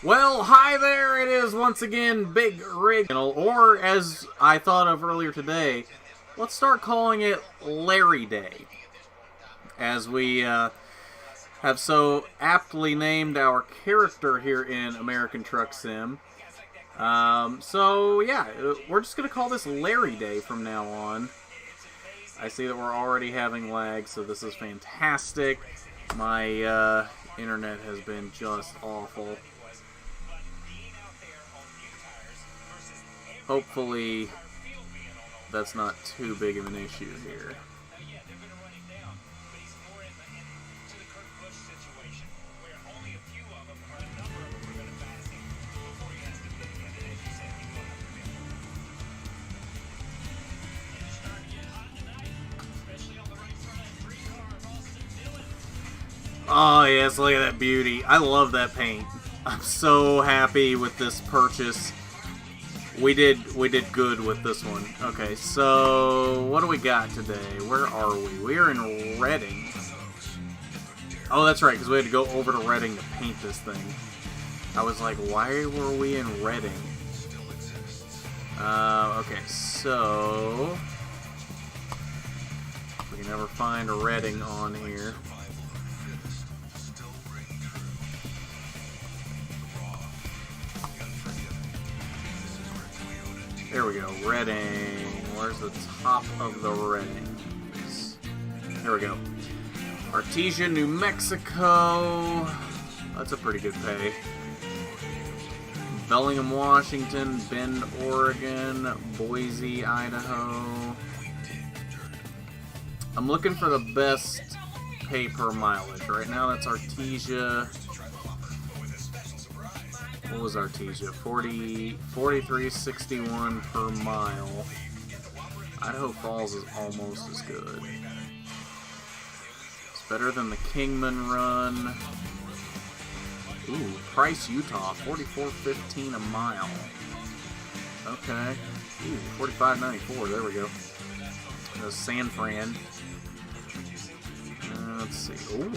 Well, hi there, it is once again Big Rig, or as I thought of earlier today, let's start calling it Larry Day, as we have so aptly named our character here in American Truck Sim. So yeah, we're just going to call this Larry Day from now on. I see that we're already having lag, so this is fantastic. My internet has been just awful. Hopefully, that's not too big of an issue here. Oh yes, look at that beauty. I love that paint. I'm so happy with this purchase. We did good with this one. Okay, so what do we got today? Where are we? We are in Reading. Oh, that's right, because we had to go over to Reading to paint this thing. I was like, why were we in Reading? Okay, so we can never find a Reading on here. There we go, Reading. Where's the top of the Readings? There we go. Artesia, New Mexico. That's a pretty good pay. Bellingham, Washington. Bend, Oregon. Boise, Idaho. I'm looking for the best pay per mileage. Right now that's Artesia. What was Artesia? 43.61 per mile. Idaho Falls is almost as good. It's better than the Kingman run. Ooh, Price, Utah, 44.15 a mile. Okay. Ooh, 45.94. There we go. There's San Fran. Let's see. Ooh,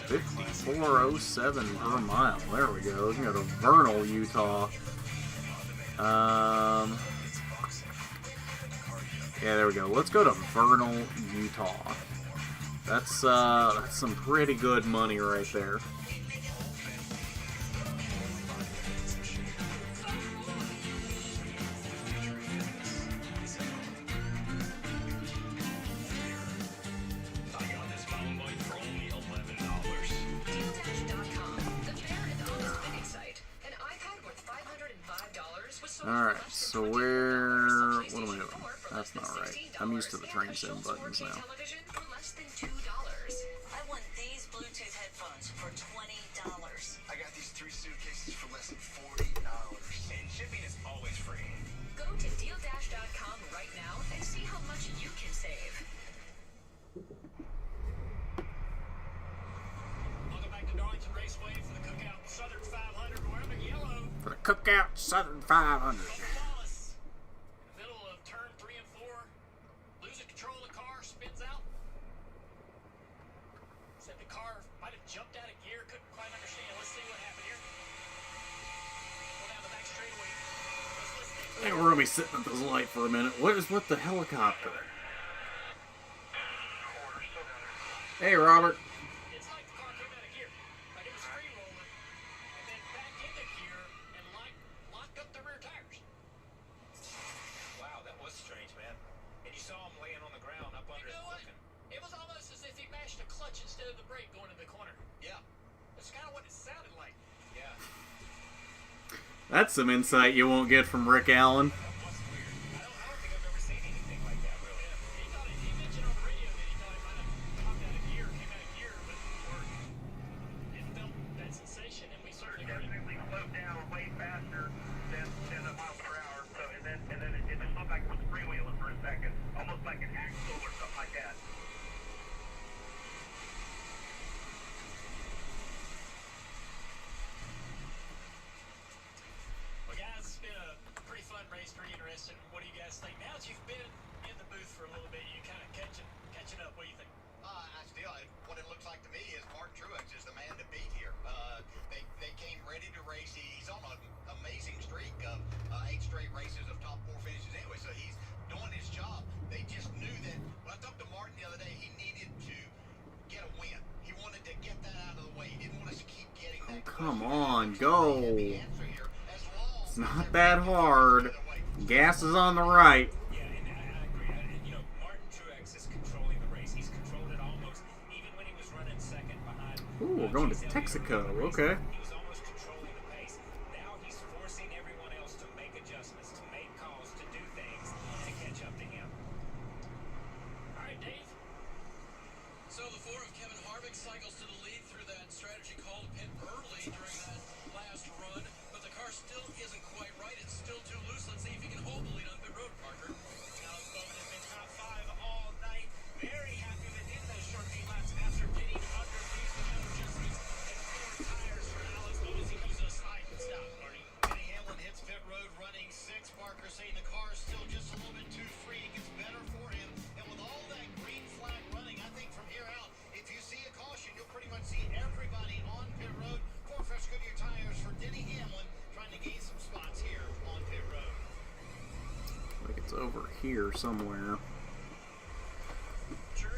54.07 per mile. There we go. We can go to Vernal, Utah. Yeah, there we go. Let's go to Vernal, Utah. That's some pretty good money right there. Alright, so what am I doing? That's not right. I'm used to the train sim buttons now. I want these Bluetooth headphones for $20. I got these 3 suitcases for less than $40. And shipping is always free. Go to dealdash.com right now and see how much you can save. Welcome back to Darlington Raceway for the Cookout Southern 500. We're up in yellow. For the Cookout Southern 500. Wallace. In the middle of turn 3 and 4. Losing control of the car, spins out. Said the car might have jumped out of gear. Couldn't quite understand. Let's see what happened here. Go down the back straightaway. I think we're gonna be sitting at this light for a minute. What is with the helicopter? Hey, Robert. It's like the car came out of gear. Like it was free rolling. And then back into gear and locked up the rear tires. Wow, that was strange, man. And you saw him laying on the ground up under You know what? his It was almost as if he mashed the clutch instead of the brake going in the corner. Yeah, That's kind of what it sounded like. yeah. That's some insight you won't get from Rick Allen. I don't think I've ever seen anything like that, really. He mentioned on the radio that he thought he might have popped out of gear, came out of gear, but it felt that sensation, and we certainly heard it. Definitely slowed down way faster than a mile per hour. So and then it just looked like it was freewheeling for a second, almost like an axle or something like that. Well, guys, it's been a pretty fun race, pretty interesting. What do you guys think? Now that you've been in the booth for a little bit, you kind of catching up. What do you think? What it looks like to me is Mark Truex is the man to beat here. They came ready to race. He's on Come on, go. It's not that hard. Gas is on the right. Yeah, and I agree. Martin Truex is controlling the race. He's controlled it almost, even when he was running second behind. Ooh, we're going to Texaco. Okay. He was almost controlling the pace. Now he's forcing everyone else to make adjustments, to make calls, to do things to catch up to him. All right, Dave. So the 4 of Kevin Harvick cycles to the lead through that strategy call to pit early during that last run, but the car still isn't quite right. It's still too loose. Let's see if he can hold the lead on pit road, Parker. Alex Bowman has been top 5 all night. Very happy with in those short 8 laps after getting under these adjustments and 4 tires for Alex Bowman as he comes to a slide and stop. Denny Hamlin hits pit road running 6. Parker saying the car is still just a little bit too free. It gets better for him. And with all that green flag running, I think from here out, if you see a caution, you'll pretty much see everybody on pit road. 4 fresh Goodyear tires for Denny Hamlin trying to gain some spots here on pit road. Like it's over here somewhere.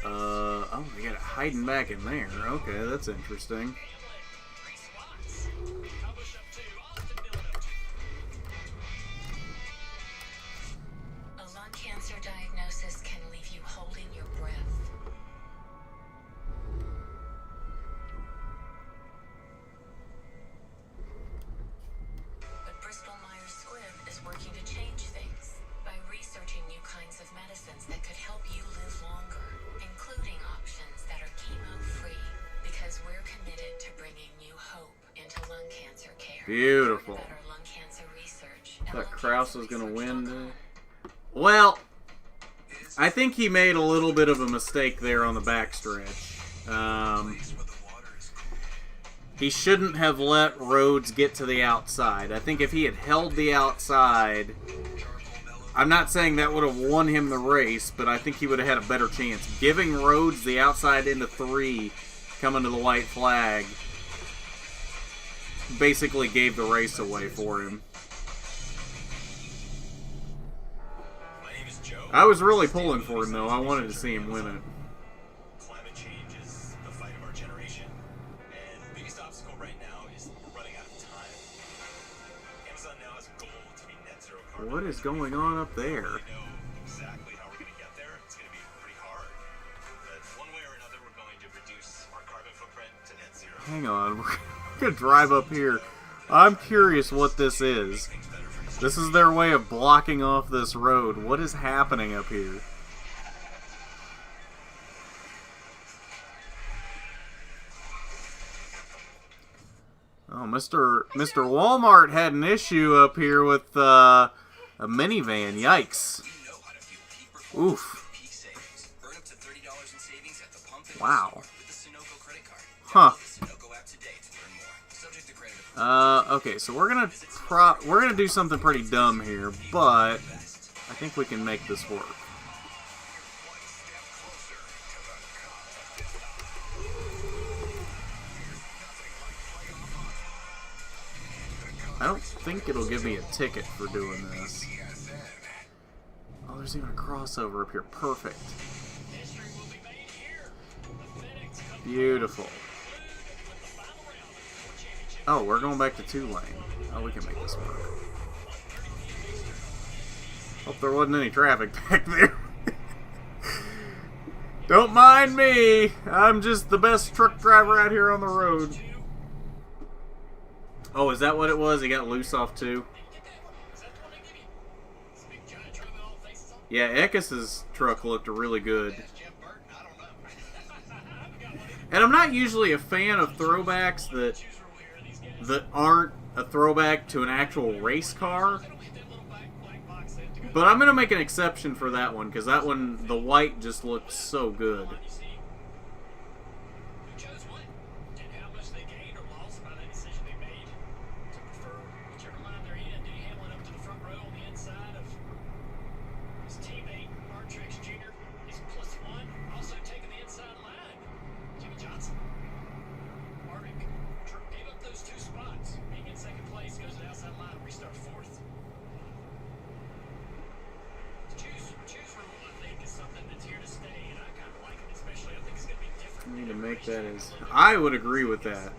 Oh, we got it hiding back in there. Okay, that's interesting. 3 spots. Publish up 2. Austin Dillon up 2. A lung cancer diagnosis can leave you holding your breath. But Bristol Myers Squibb is working to change things by researching new kinds of medicines that could help you live longer, including options that are chemo-free, because we're committed to bringing new hope into lung cancer care. Beautiful. Learn about our lung cancer research at Thought Kraus was gonna win. lungcancerresearch.com. Well, I think he made a little bit of a mistake there on the backstretch. He shouldn't have let Rhodes get to the outside. I think if he had held the outside, I'm not saying that would have won him the race, but I think he would have had a better chance. Giving Rhodes the outside into 3, coming to the white flag, basically gave the race away for him. My name is Joe. I was really pulling for him, though. I wanted to see him win it. Climate change is the fight of our generation, and the biggest obstacle right now is we're running out of time. Amazon now has a goal to be net zero carbon. What is going on up We there? don't really know exactly how we're going to get there. It's going to be pretty hard. But one way or another, we're going to reduce our carbon footprint to net zero. Hang on. We're going to drive up here. I'm curious what this is. Things better for us. This is their way of blocking off this road. What is happening up here? Oh, Mr. Walmart had an issue up here with a minivan. Yikes. Oof. Earn up to $30 in savings at the pump and Wow. with the Sunoco credit card. Huh. Download the Sunoco app today to learn more. Subject to credit approval. Okay, so we're gonna do something pretty dumb here, but I think we can make this work. I don't think it'll give me a ticket for doing this. Oh, there's even a crossover up here. Perfect. History will be made here. The FedEx Cup Beautiful. with the final round of the Ford Championship. Oh, we're going back to 2-lane. Oh, we can make this work. Hope there wasn't any traffic back there. Don't mind me. I'm just the best truck driver out here on the road. Oh, is that what it was? He got loose off 2? Is that the one they give you? This big giant truck with all the faces on it? Yeah, Eckes' truck looked really good. Jeff Burton, I don't know. I haven't got one either. And I'm not usually a fan of throwbacks that Choose from here, these guys. that aren't a throwback to an actual race car. They don't get that little black box set to go. But I'm going to make an exception for that one, because that one, the white just looked so good. You see who chose what and how much they gained or lost by that decision they made to prefer whichever line they're in. Denny Hamlin up to the front row on the inside of his teammate Martin Truex Jr. He's +1, also taking the inside line. Jimmy Johnson. Harvick gave up those 2 spots. Being in second place, goes to the outside line, restarts 4th. Choose from one, I think, is something that's here to stay, and I kind of like it, especially I think it's going to be different. I need to make that as... I would agree with that.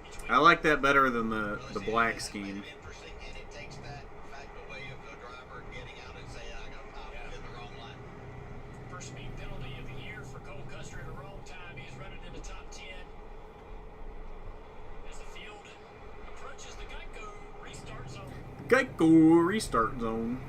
Each I like that better than the black scheme. Interesting, and it takes that fact away of the driver getting out and saying, I got popped in the wrong line. First speed penalty of the year for Cole Custer at a wrong time. He's running in the top 10. As the field approaches the Geico restart zone. Geico restart zone.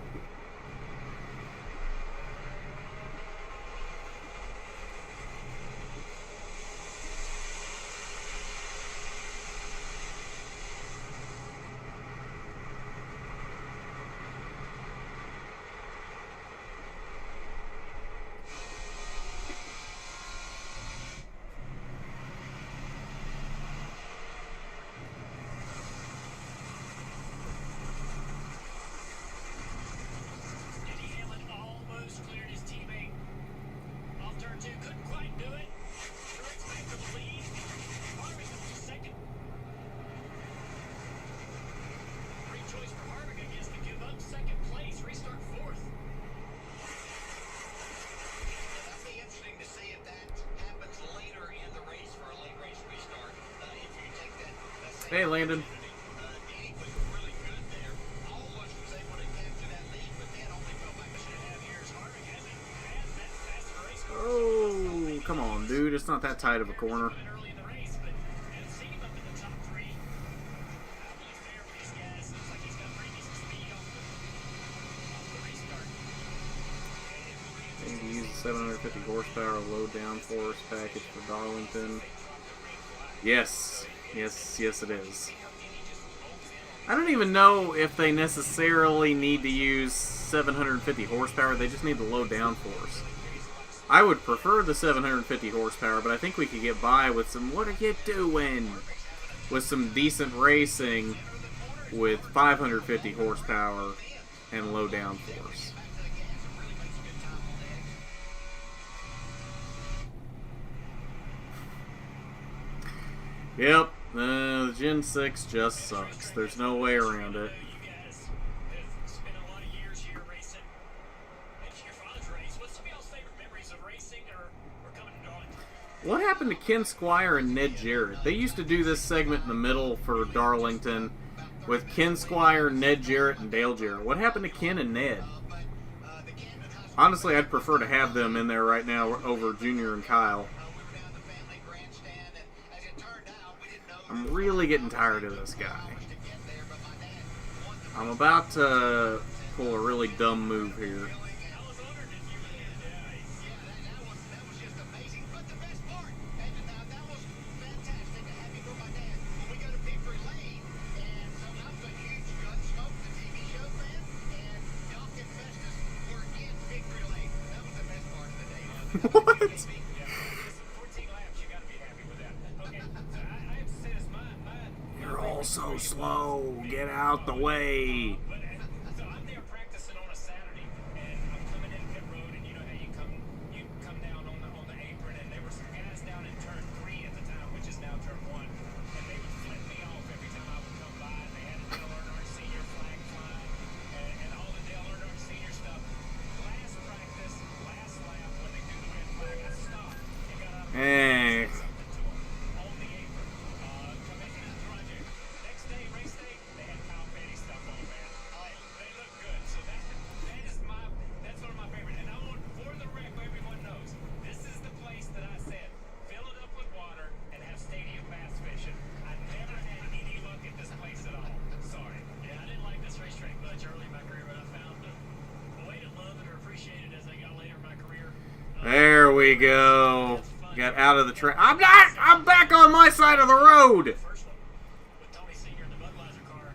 Denny Hamlin almost cleared his teammate. Off turn 2, couldn't quite do it. Truex back for the lead. Harvick up to second. Great choice for Harvick, I guess, to give up second place, restart fourth. That'd be interesting to see if that happens later in the race for a late race restart. If you take that same Hey, Landon. Danny was really good there. Almost was able to capture that lead, but then only fell back a Should have years. Harvick hasn't had that fast of a race car. Oh, come on, dude. It's not that tight of a corner. Early in the race, but didn't see him up in the top 3. Not really fair for these guys. Looks like he's got pretty decent speed off the restart. Need to use the 750 horsepower low downforce package for Darlington. Yes. Yes, yes it is. I don't even know if they necessarily need to use 750 horsepower. They just need the low downforce. I would prefer the 750 horsepower, but I think we could get by with some, what are you doing? With some decent racing with 550 horsepower and low downforce. Yep, the Gen 6 just sucks. There's no way around it. You guys have spent a lot of years here racing. It's your father's race. What's some of y'all's favorite memories of racing or coming to Darlington? What happened to Ken Squire and Ned Jarrett? They used to do this segment in the middle for Darlington with Ken Squire, Ned Jarrett, and Dale Jarrett. What happened to Ken and Ned? Honestly, I'd prefer to have them in there right now over Junior and Kyle. I'm really getting tired of this guy. I'm about to pull a really dumb move here. What? 14 laps, you gotta be happy with that. Okay, so I have to say this, my You're all so slow. Get out the way. But so I'm there practicing on a Saturday, and I'm coming in pit road, and you know how you come down on the apron, and there were some guys down in turn 3 at the time, which is now turn 1, and they would flip me off every time I would come by. And they had a Dale Earnhardt Senior flag flying, and all the Dale Earnhardt Senior stuff. Last practice, last lap, when they do the red flag, I stopped and got up. Eh. On the apron, commissioner's project. Next day, race day, they had Kyle Petty stuff on, man. They look good. So that's one of my favorite. And I want, for the record, everyone knows, this is the place that I said, fill it up with water and have stadium bass fishing. I never had any luck at this place at all. Sorry. Yeah, I didn't like this racetrack much early in my career, but I found a way to love it or appreciate it as I got later in my career. There we go. Got out of the track. I'm back on my side of the road. First one with Tony Senior in the Budweiser car.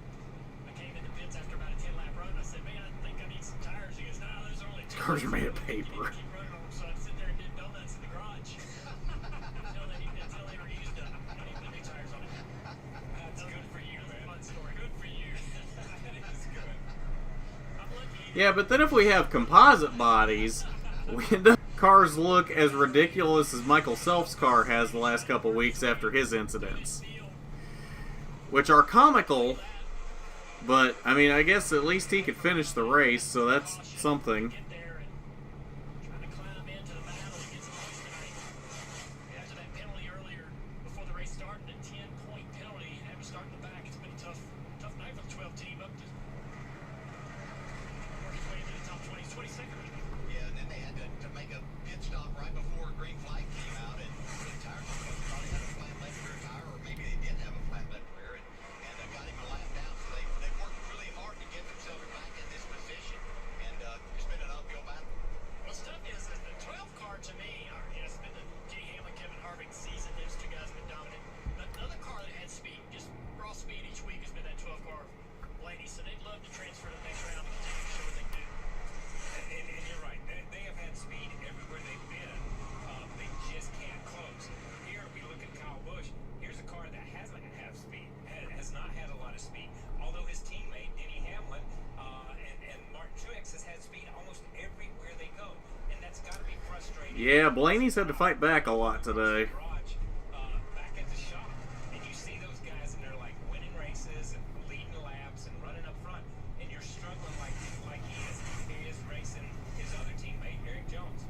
I came into pits after about a 10-lap run. I said, "Man, I think I need some tires." He goes, "No, those are only 2." Cars are made of paper. Keep running on them, so I'd sit there and did donuts in the garage until they were used up. I need to put new tires on it. That's good for you, man. Fun story. Good for you. That is good. I'm lucky. Yeah, but then if we have composite bodies, we end up cars look as ridiculous as Michael Self's car has the last couple weeks after his incidents, which are comical. But I mean, I guess at least he could finish the race, so that's something. Get there and trying to climb into the battle against points tonight. After that penalty earlier, before the race started, a 10-point penalty, having Yeah, Blaney's had to fight back a lot today. garage, back at the shop, and you see those guys, and they're like winning races and leading laps and running up front, and you're struggling like he is racing his other teammate Eric Jones.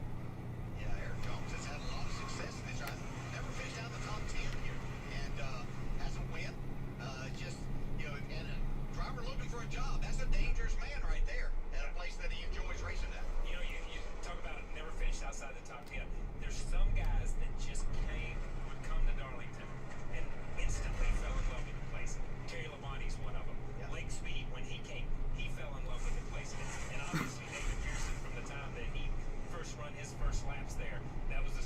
Yeah, Eric Jones has had a lot of success in this race. Never finished out in the top 10 here. And has a win. Just, you know, and a driver looking for a job. That's a dangerous man right there at a place that he enjoys racing at. You know, you talk about never finished outside the top 10. There's some guys that just would come to Darlington and instantly fell in love with the place. Terry Labonte's one of them. Yeah. Lake Speed, when he came, he fell in love with the place. And obviously David Pearson, from the time that he first run his first laps there, that was a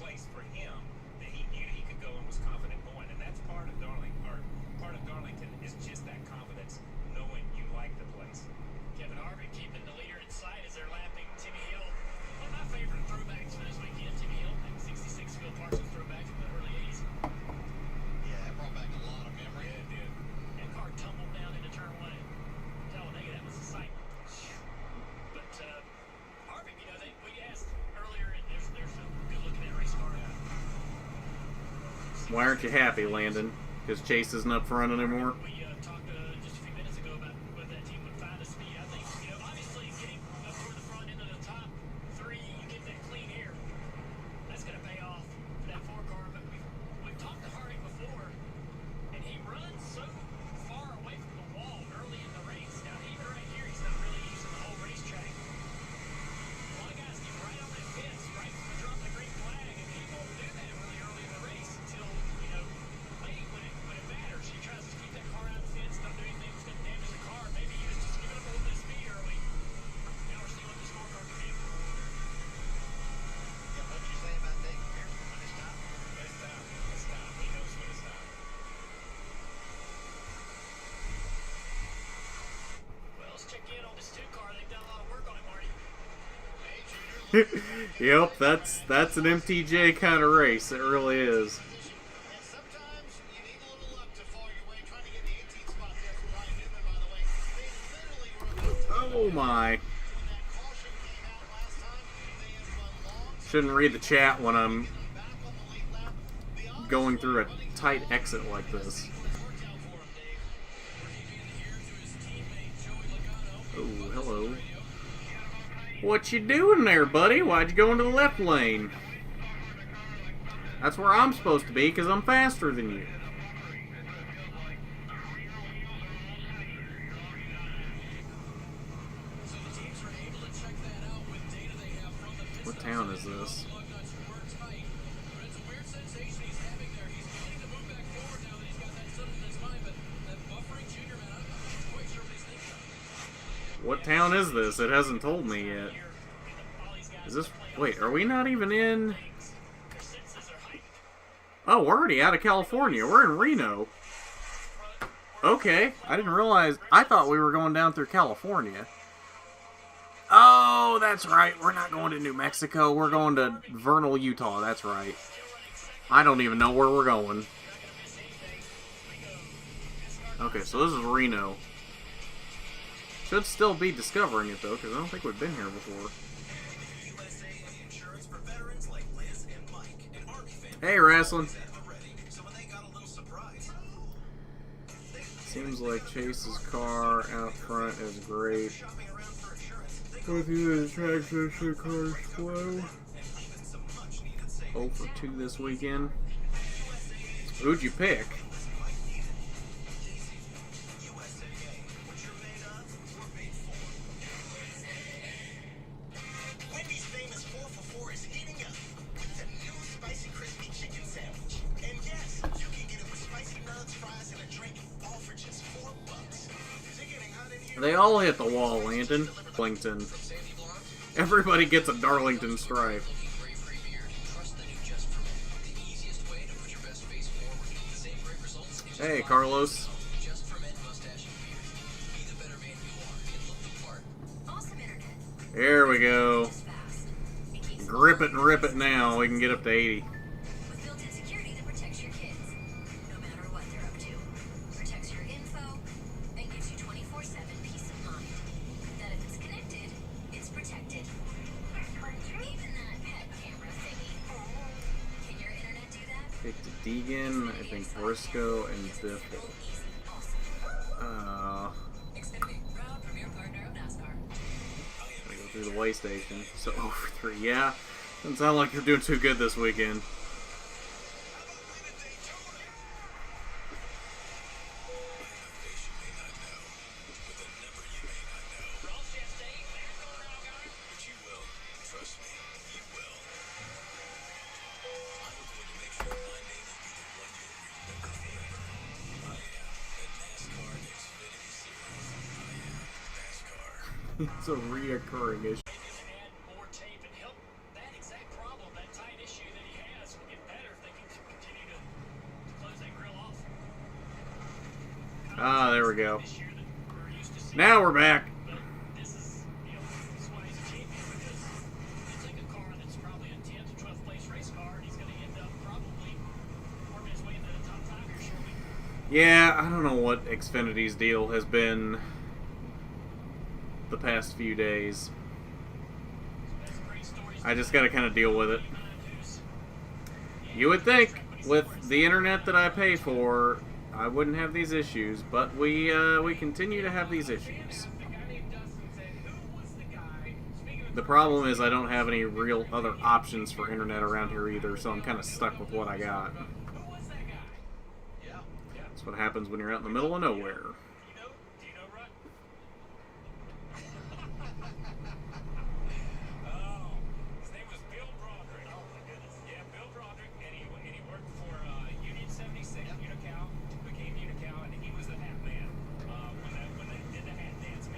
place for him that he knew he could go and was confident going. And that's part of Darlington is just that confidence, knowing you like the place. Kevin Harvick keeping the leader in sight as they're lapping Timmy Hill. One of my favorite throwbacks from this weekend, Timmy Hill, like 66 Phil Parsons throwback from the early 80s. Yeah, that brought back a lot of memory. Yeah, it did. That car tumbled down into turn one. Talladega, that was a sight. But Harvick, you know, we asked earlier, and there's a good looking at race car. Why aren't you happy, Landon? Because Chase isn't up front anymore? We talked just a few minutes ago about whether that team would find a speed. I think, you know, obviously getting up toward the front into the top three, you get that clean air. That's going to pay off for that four car. But we've talked to Harvick before, and he runs so far away from the wall early in the race. Now, even right here, he's not really using the whole racetrack. A lot of guys get right on that fence, right from the drop of the green flag, and he won't do that really early in the race until, you know, late when it matters. He tries to keep that car out of the fence, not do anything that's going to damage the car. Maybe he was just giving up a little bit of speed early. Now we're seeing what the scorecard can do. Yeah, what did you say about Dave Pearson when it's time? It's time. It's time. He knows when it's time. Well, let's check in on this two car. They've done a lot of work on it, Marty. Hey, Junior, Yep, that's an MTJ kind of race. It really is. and sometimes you need a little luck to fall your way. Trying to get the 18th spot there for Ryan Newman, by the way. They literally were about to Oh my. when that caution came out last time. They had run long. Shouldn't read the chat when I'm Back on the late lap. The odds going through a tight exit like this. worked out for him, Dave. Oh, hello. What you doing there, buddy? Why'd you go into the left lane? That's where I'm supposed to be, because I'm faster than you. What town is this? What town is this? It hasn't told me yet. Is this... Wait, are we not even in... Oh, we're already out of California. We're in Reno. Okay, I didn't realize... I thought we were going down through California. Oh, that's right. We're not going to New Mexico. We're going to Vernal, Utah. That's right. I don't even know where we're going. Okay, so this is Reno. Should still be discovering it, though, because I don't think we've been here before. Hey, wrestling. Seems like Chase's car out front is great. Both of the tracks actually cars slow. 0 for 2 this weekend. Who'd you pick? Wendy's famous 4 for 4 is heating up with the new spicy crispy chicken sandwich. And yes, you can get it with spicy nuts, fries, and a drink, all for just $4. Is it getting hot in here? They all hit the wall, Landon. Darlington. Everybody gets a Darlington stripe. Hey, Carlos. Awesome internet. There we go. Fast. It keeps Grip it and rip it now. We can get up to 80. with built-in security that protects your kids, no matter what they're up to. Protects your info and gives you 24/7 peace of mind. That if it's connected, it's protected. Even that pet camera. Deegan, I think Briscoe, and Biffle. Xfinity, proud premier partner of NASCAR. I go through the way station. So over 3. Yeah, doesn't sound like you're doing too good this weekend. It's a reoccurring issue. Add more tape and help that exact problem, that tight issue that he has, will get better if they can continue to close that grill off. Ah, there we go. This year that we're used to seeing, Now we're back. but this is, this is why he's a champion, because you take a car that's probably a 10th or 12th place race car, and he's going to end up probably working his way into the top 5 here shortly. Yeah, I don't know what Xfinity's deal has been the past few days. That's great stories. I just gotta kind of deal with it. You would think with the internet that I pay for, I wouldn't have these issues, but we continue to have these issues. The problem is I don't have any real other options for internet around here either, so I'm kind of stuck with what I got. That's what happens when you're out in the middle of nowhere. Do you know Rutt? Oh, his name was Bill Broderick. Oh my goodness. Yeah, Bill Broderick, and he worked for Union 76, Unical, became Unical, and he was the hat man when they did the hat dance.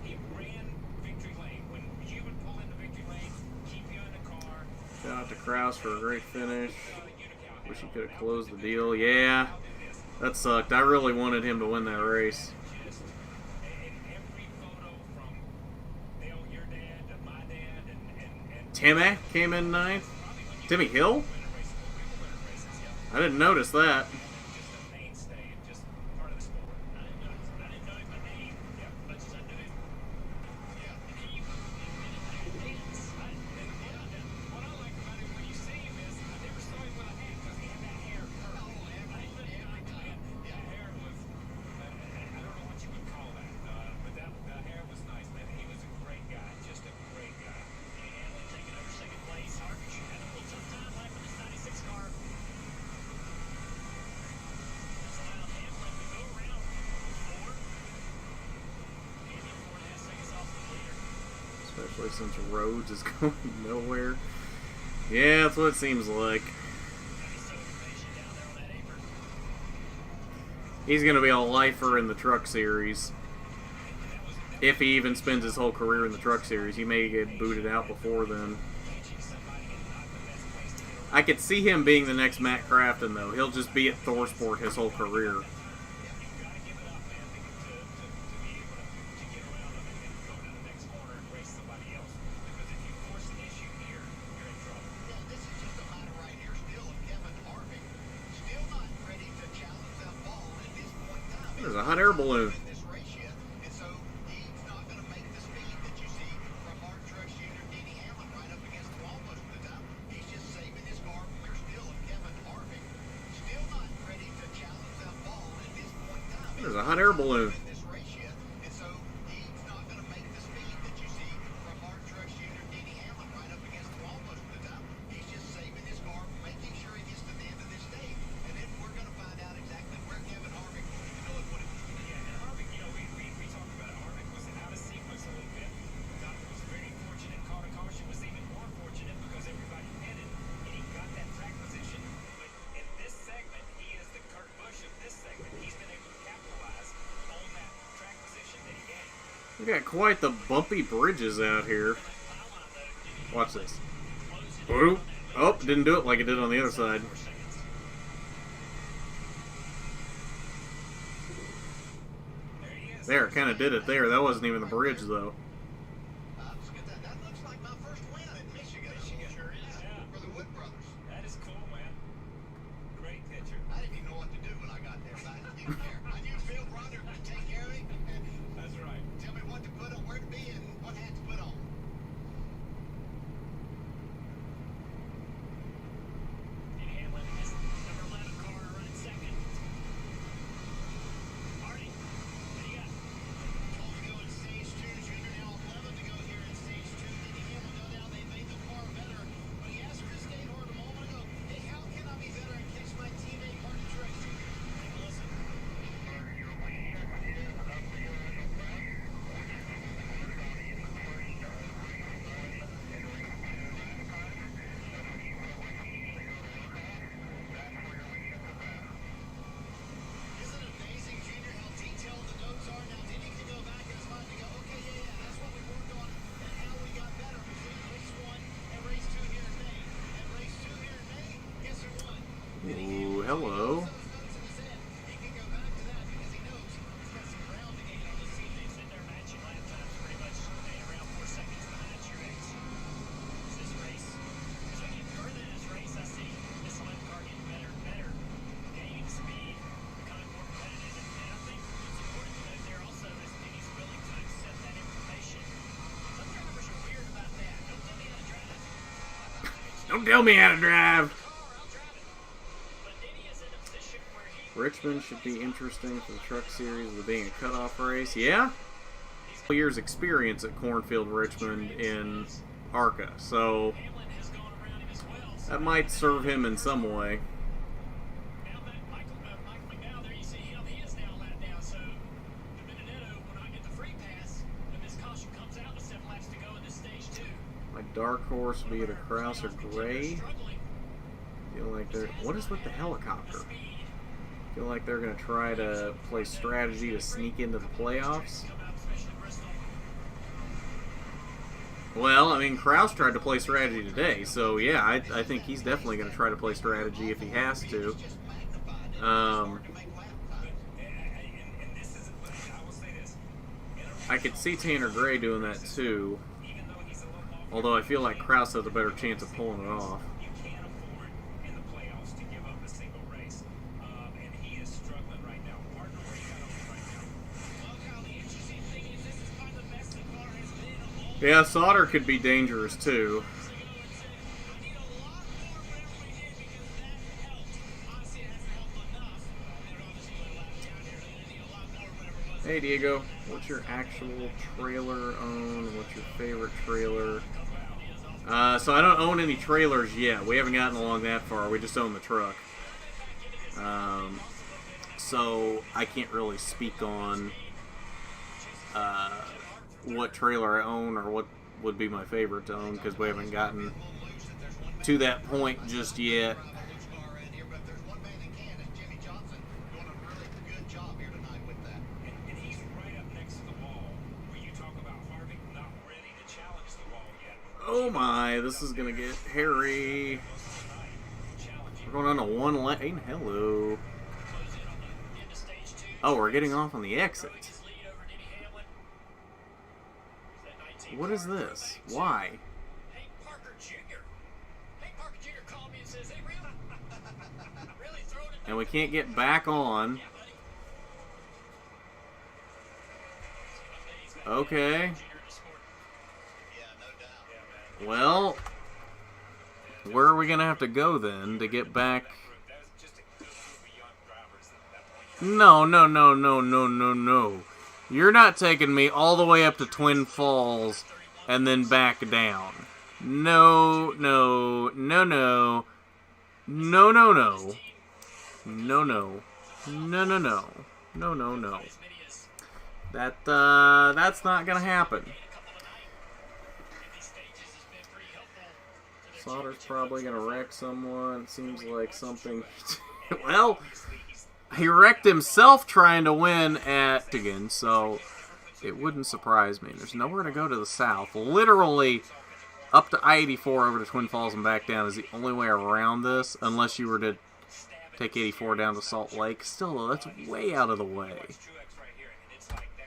He ran Victory Lane. When you would pull into Victory Lane, keep you in the car. Shout out to Kraus for a great finish. Unical. Wish he could have closed the deal. Yeah, that sucked. I really wanted him to win that race. Just in every photo from Dale, your dad, to my dad, and Timmy came in ninth. Timmy Hill? I didn't notice that. just a mainstay and just part of the sport. I didn't know him by name, much as I knew him. Yeah. And he dance. What I like about him when you see him is I never saw him with a hat because he had that hair. That hair was, I don't know what you would call that, but that hair was nice, man. He was a great guy, just a great guy. And taking over second place. Harvich had a little tough time left in his 96 car. This allowed Hamlin to go around Ford. Andy Ford has seconds off the leader. Especially since Rhodes is going nowhere. Yeah, that's what it seems like. He's so impatient down there on that apron. He's going to be a lifer in the Truck Series. If he even spends his whole career in the Truck Series. He may get booted out before then. I could see him being the next Matt Crafton, though. He'll just be at ThorSport his whole career. This is just a matter right here still of Kevin Harvick still not ready to challenge that ball at this point in time. There's a hot air balloon. In this race yet, and so he's not going to make the speed that you see from Mark Truex Jr. Denny Hamlin right up against the wall most of the time. He's just saving his car from here still of Kevin Harvick still not ready to challenge that ball at this point in time. There's a hot air balloon. In this race yet, and so he's not going to make the speed that you see from Mark Truex Jr. Denny Hamlin right up against the wall most of the time. He's just saving his car from making sure he gets to the end of this stage, and then we're going to find out exactly where Kevin Harvick is going, what he was going to do. Yeah, and Harvick, we talked about it. Harvick was out of sequence a little bit. Was very fortunate. Caught a caution, was even more fortunate because everybody pitted, and he got that track position. But in this segment, he is the Kurt Busch of this segment. He's been able to capitalize on that track position that he gained. We got quite the bumpy bridges out here. Pylon, though, Watch this. closed it Boop. down on that Oh, didn't do it like it did on the other side. 4 seconds. There he is. There, kind of did it there. That wasn't even the bridge, though. That looks like my first win in Michigan. Sure is. Yeah. For the Wood Brothers. That is cool, man. Great picture. I didn't even know what to do when I got there, but I didn't care. I knew Phil Broderick would take care of me and That's right. tell me what to put on, where to be, and what hat to put on. Denny Hamlin is number 11. hello. Don't tell me how to drive. Richmond should be interesting for the truck series with being a cutoff race. Yeah? Years experience at Cornfield Richmond in ARCA, so that might serve him in some way. My dark horse would be either Kraus or Gray. Feel like they're... What is with the helicopter? Feel like they're going to try to play strategy to sneak into the playoffs. Well, I mean, Kraus tried to play strategy today, so yeah, I think he's definitely going to try to play strategy if he has to. I could see Tanner Gray doing that too, although I feel like Kraus has a better chance of pulling it off. You can't afford in the playoffs to give up a single race, and he is struggling right now. Partner, where you got him right now? Well, Kyle, the interesting thing is this is probably the best the car has been all. Yeah, Sauter could be dangerous too. Hey Diego, what's your actual trailer own? What's your favorite trailer? So I don't own any trailers yet. We haven't gotten along that far. We just own the truck. So I can't really speak on what trailer I own or what would be my favorite to own because we haven't gotten to that point just yet. Oh my, this is gonna get hairy. We're going on to one lane. Hello. Oh, we're getting off on the exit. What is this? Why? Hey, Parker Jr. Hey, Parker Jr. called me and says, hey, really throwing it. And we can't get back on. Okay. Well, where are we going to have to go then to get back? No. You're not taking me all the way up to Twin Falls and then back down. No. That's not going to happen. Sauter's probably going to wreck someone. It seems like something... Well, he wrecked himself trying to win at Michigan, so it wouldn't surprise me. There's nowhere to go to the south. Literally, up to I-84 over to Twin Falls and back down is the only way around this, unless you were to take 84 down to Salt Lake. Still, though, that's way out of the way.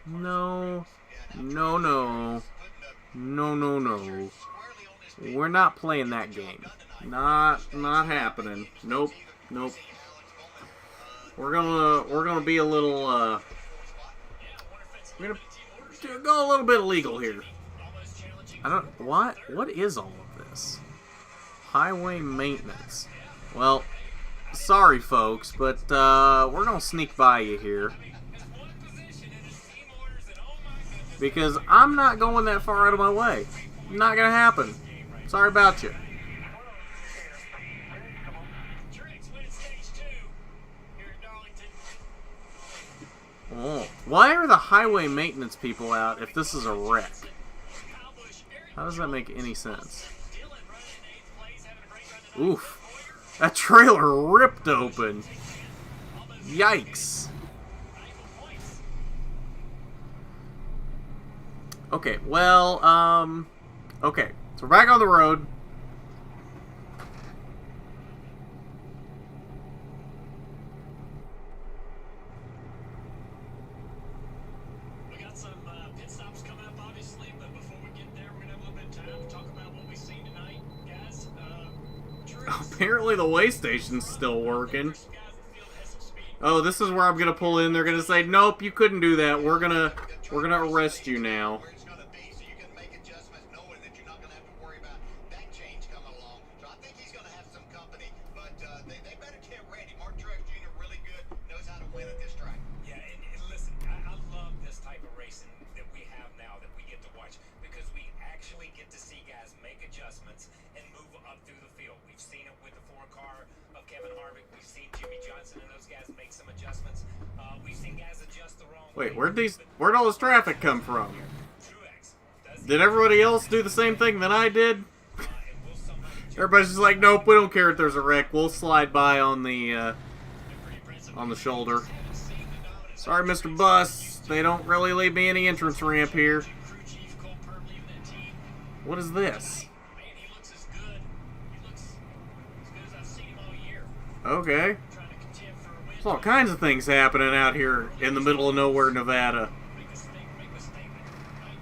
No. We're not playing that game. Not happening. Nope. We're gonna be a little we're gonna go a little bit illegal here. What is all of this? Highway maintenance. Well, sorry folks, but we're gonna sneak by you here. Because I'm not going that far out of my way. Not gonna happen. Sorry about you. Oh, why are the highway maintenance people out if this is a wreck? How does that make any sense? Oof. That trailer ripped open. Yikes. Okay, well, okay. So we're back on the road. talk about what we've seen tonight, guys. Apparently the way station's still working. Some guys in the field has some speed. Oh, this is where I'm gonna pull in. They're gonna say, nope, you couldn't do that. We're gonna arrest you now. Where it's going to be, so you can make adjustments knowing that you're not going to have to worry about that change coming along. So I think he's going to have some company, but they better get ready. Mark Truex Jr. really good, knows how to win at this track. Yeah, and listen, I love this type of racing that we have now that we get to watch because we actually get to see guys make adjustments and move up through the field. We've seen it with the four-car of Kevin Harvick. We've seen Jimmy Johnson and those guys make some adjustments. We've seen guys adjust the wrong way. Wait, where'd all this traffic come from? Truex does Did everybody else do the same thing that I did? and will somehow Everybody's just like, nope, we don't care if there's a wreck. We'll slide by on the pretty impressive. on the shoulder. Haven't seen the dominance. Sorry, Mr. Bus. They don't really leave me any entrance ramp here. Crew chief Cole Purley and that team. What is this? Man, he looks as good. He looks as good as I've seen him all year. Okay. Trying to contend for a win. There's all kinds of things happening out here in the middle of nowhere, Nevada. Make a statement.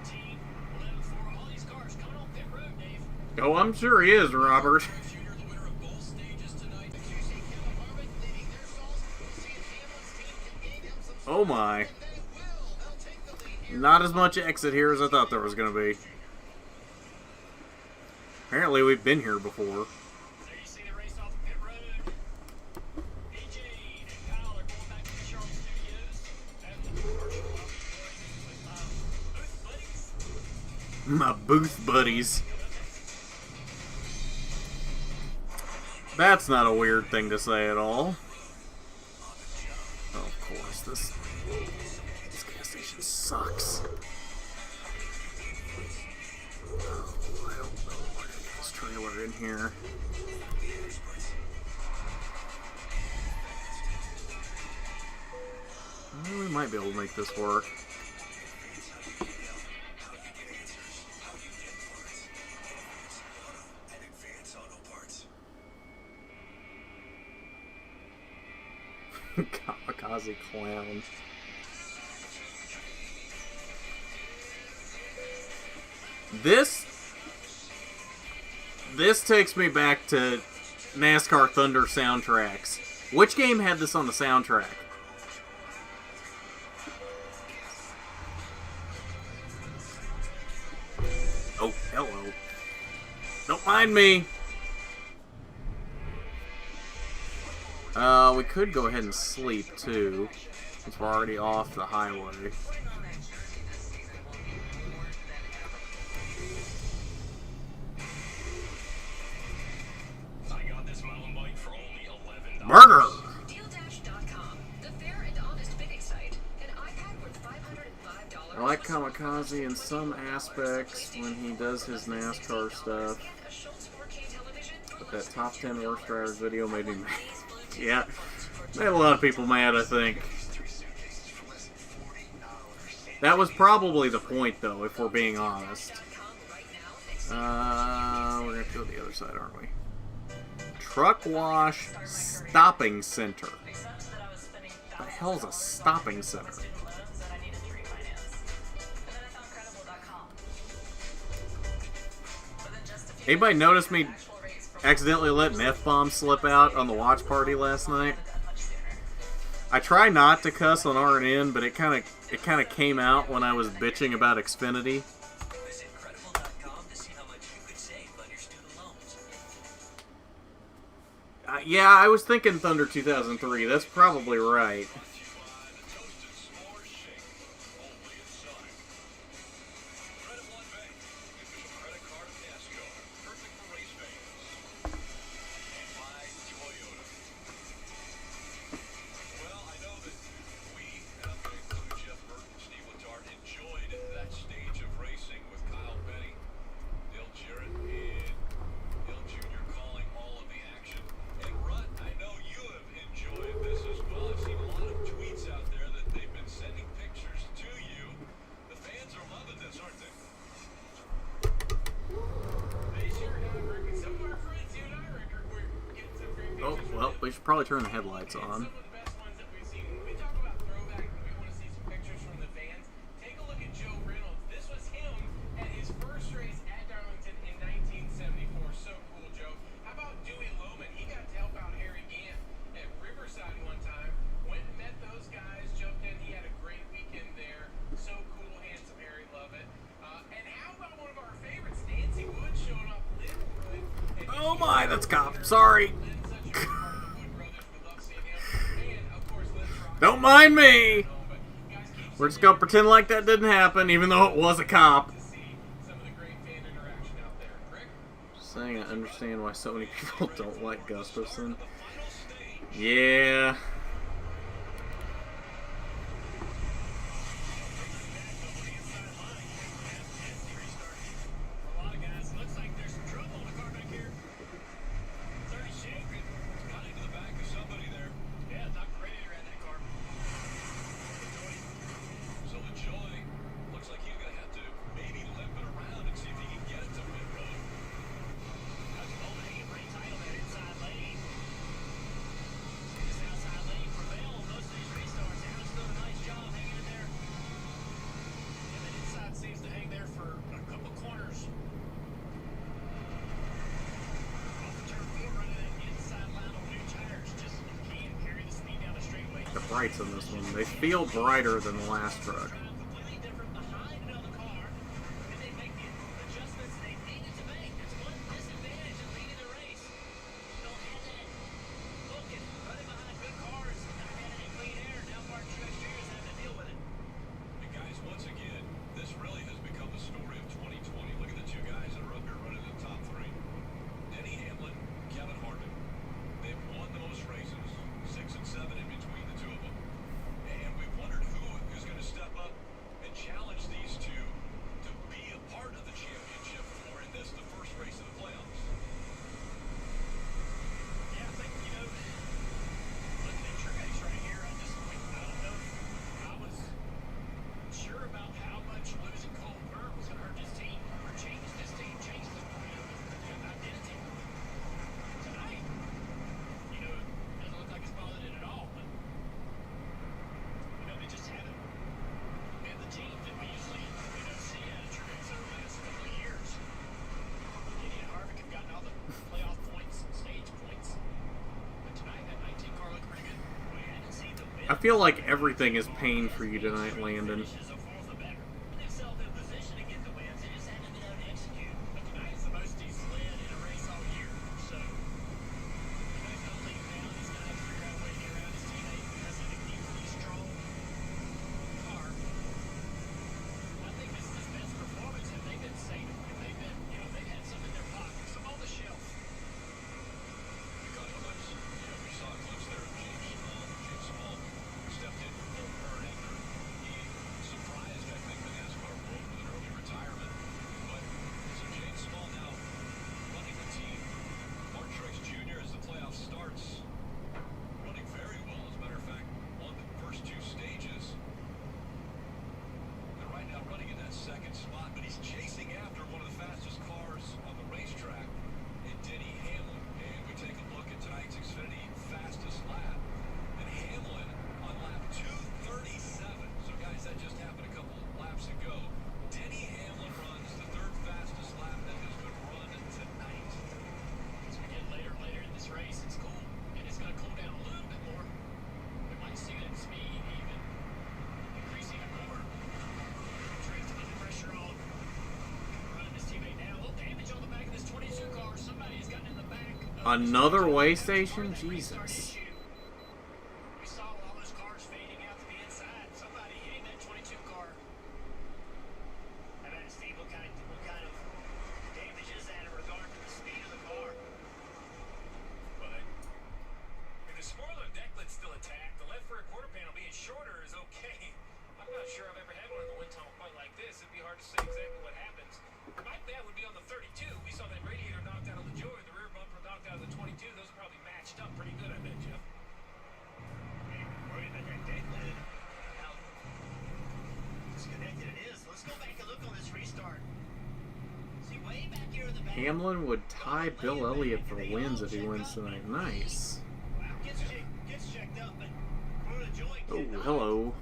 19, 11, 4. All these cars coming on pit road, Dave. Oh, I'm sure he is, Robert. Jr., the winner of both stages tonight. You see Kevin Harvick leading their stalls. You see if Hamlin's team can gain him some Oh my. they will. They'll take the lead here. Not as much exit here as I thought there was going to be. Apparently we've been here before. There you see the race off the pit road. PJ and Kyle are going back to the Charlotte Studios. And the commercial with booth buddies. My booth buddies. That's not a weird thing to say at all. Oh, of course, this gas station sucks. Oh, I don't know where to get this trailer in here. Well, we might be able to make this work. Kamikaze clown. This takes me back to NASCAR Thunder soundtracks. Which game had this on the soundtrack? Oh, hello. Don't mind me. We could go ahead and sleep too, since we're already off the highway. I got this mountain bike for only $11. Burger! DealDash.com, the fair and honest bidding site. An iPad worth $505. I like Kamikaze in some aspects when he does his NASCAR stuff, And a Schultz 4K television. but that top 10 worst drivers video made me mad. Yeah, made a lot of people mad, I think. That was probably the point, though, if we're being honest. We're gonna go to the other side, aren't we? Truck Wash Stopping Center. Except that I was spending What the hell's a stopping center? student loans that I needed to refinance. And then I found Credible.com. But then just a few Anybody days notice later, me actual rates for accidentally let an F-bomb slip out on the watch party last night? that much sooner. I try not to cuss on R&N, but it kind of came out when I was bitching about Xfinity. Visit Credible.com to see how much you could save on your student loans. Yeah, I was thinking Thunder 2003. That's probably right. Oh, well, we should probably turn the headlights on. Some of the best ones that we've seen. When we talk about throwback, and we want to see some pictures from the fans, take a look at Joe Reynolds. This was him at his first race at Darlington in Oh my, that's cop. Sorry. Don't mind me. We're just gonna pretend like that didn't happen, even though it was a cop. Just saying, I understand why so many people don't like Gustafson. Yeah. A lot of guys, looks like there's some trouble in the car back here. 30 shaking. Got into the back of somebody there. Yeah, knocked the radiator out of that car. So LaJoy looks like he's going to have to maybe limp it around and see if he can get it to pit road. That's both hanging pretty tight on that inside lane. This outside lane prevail on most of these restarts. Aaron's doing a nice job hanging in there. And the inside seems to hang there for a couple corners. Off the turn 4, running that inside line on new tires. Just can't carry the speed down the straightaway. The brights on this one, they feel brighter than the last truck. Completely different behind another car, and they make the adjustments they needed to make. That's one disadvantage of leading the race. You don't have that looking, running behind good cars, not having any clean air. Now Martin Truex Jr. is having to deal with it. And guys, once again, this really has become the story of 2020. Look at the two guys that are up here running in the top three. Denny Hamlin, Kevin Harvick. They've won the most races, 6 and 7 in between the two of them. And we've wondered who is going to step up and challenge these two to be a part of the championship for in this, the first race of the playoffs. Yeah, I think, looking at Truex right here, I don't know if I was sure about how much losing Cole Burr was going to hurt this team, or change this team, change the identity. Tonight, it doesn't look like it's bothered it at all, but, they just haven't been the team that we usually, see out of Truex over the last couple of years. Denny and Harvick have gotten all the playoff points, stage points. But tonight, that 19 car looked pretty good. We hadn't seen the win. I feel like everything is pain for you tonight, Landon. Finishes so far the better. They've held in position to get the wins. They just haven't been able to execute. But tonight's the most he's led in a race all year. So, he's not leaving now. He's got to figure out a way to get around his teammate who has an equally strong car. I think this is his best performance. Have they been safe? Have they been, they've had some in their pocket, some on the shelf. Because of us, we saw a glimpse there of James Small. James Small stepped in for Cole Burr after he surprised, I think, the NASCAR world with an early retirement. But so James Small now running the team. Martin Truex Jr. as the playoff starts, running very well. As a matter of fact, won the first two stages. And right now running in that second spot, but he's chasing after one of the fastest cars on the racetrack in Denny Hamlin. And we take a look at tonight's Xfinity fastest lap. And Hamlin on lap 237. So guys, that just happened a couple laps ago. Denny Hamlin runs the third fastest lap that has been run tonight. As we get later and later in this race, it's cool. And it's going to cool down a little bit more. We might see that speed even increase even more. Truex putting the pressure on. Running his teammate now. A little damage on the back of this 22 car. Somebody has gotten in the back. Another way station? Jesus. We saw all those cars fading out to the inside. Somebody hitting that 22 car. How about Steve? What kind of damage is that in regard to the speed of the car? Well, if the spoiler decklet's still intact, the left rear quarter panel being shorter is okay. I'm not sure I've ever had one in the wind tunnel quite like this. It'd be hard to say exactly what happens. My bet would be on the 32. We saw that radiator knocked out of the Joy, the rear bumper knocked out of the 22. Those are probably matched up pretty good, I bet, Jeff. Worried about that deadlift. How disconnected it is. Let's go back and look on this restart. See, way back here in the back. Hamlin would tie Bill Elliott for wins if he wins tonight. Nice. Wow, gets checked up, but Joy Oh, cannot hello.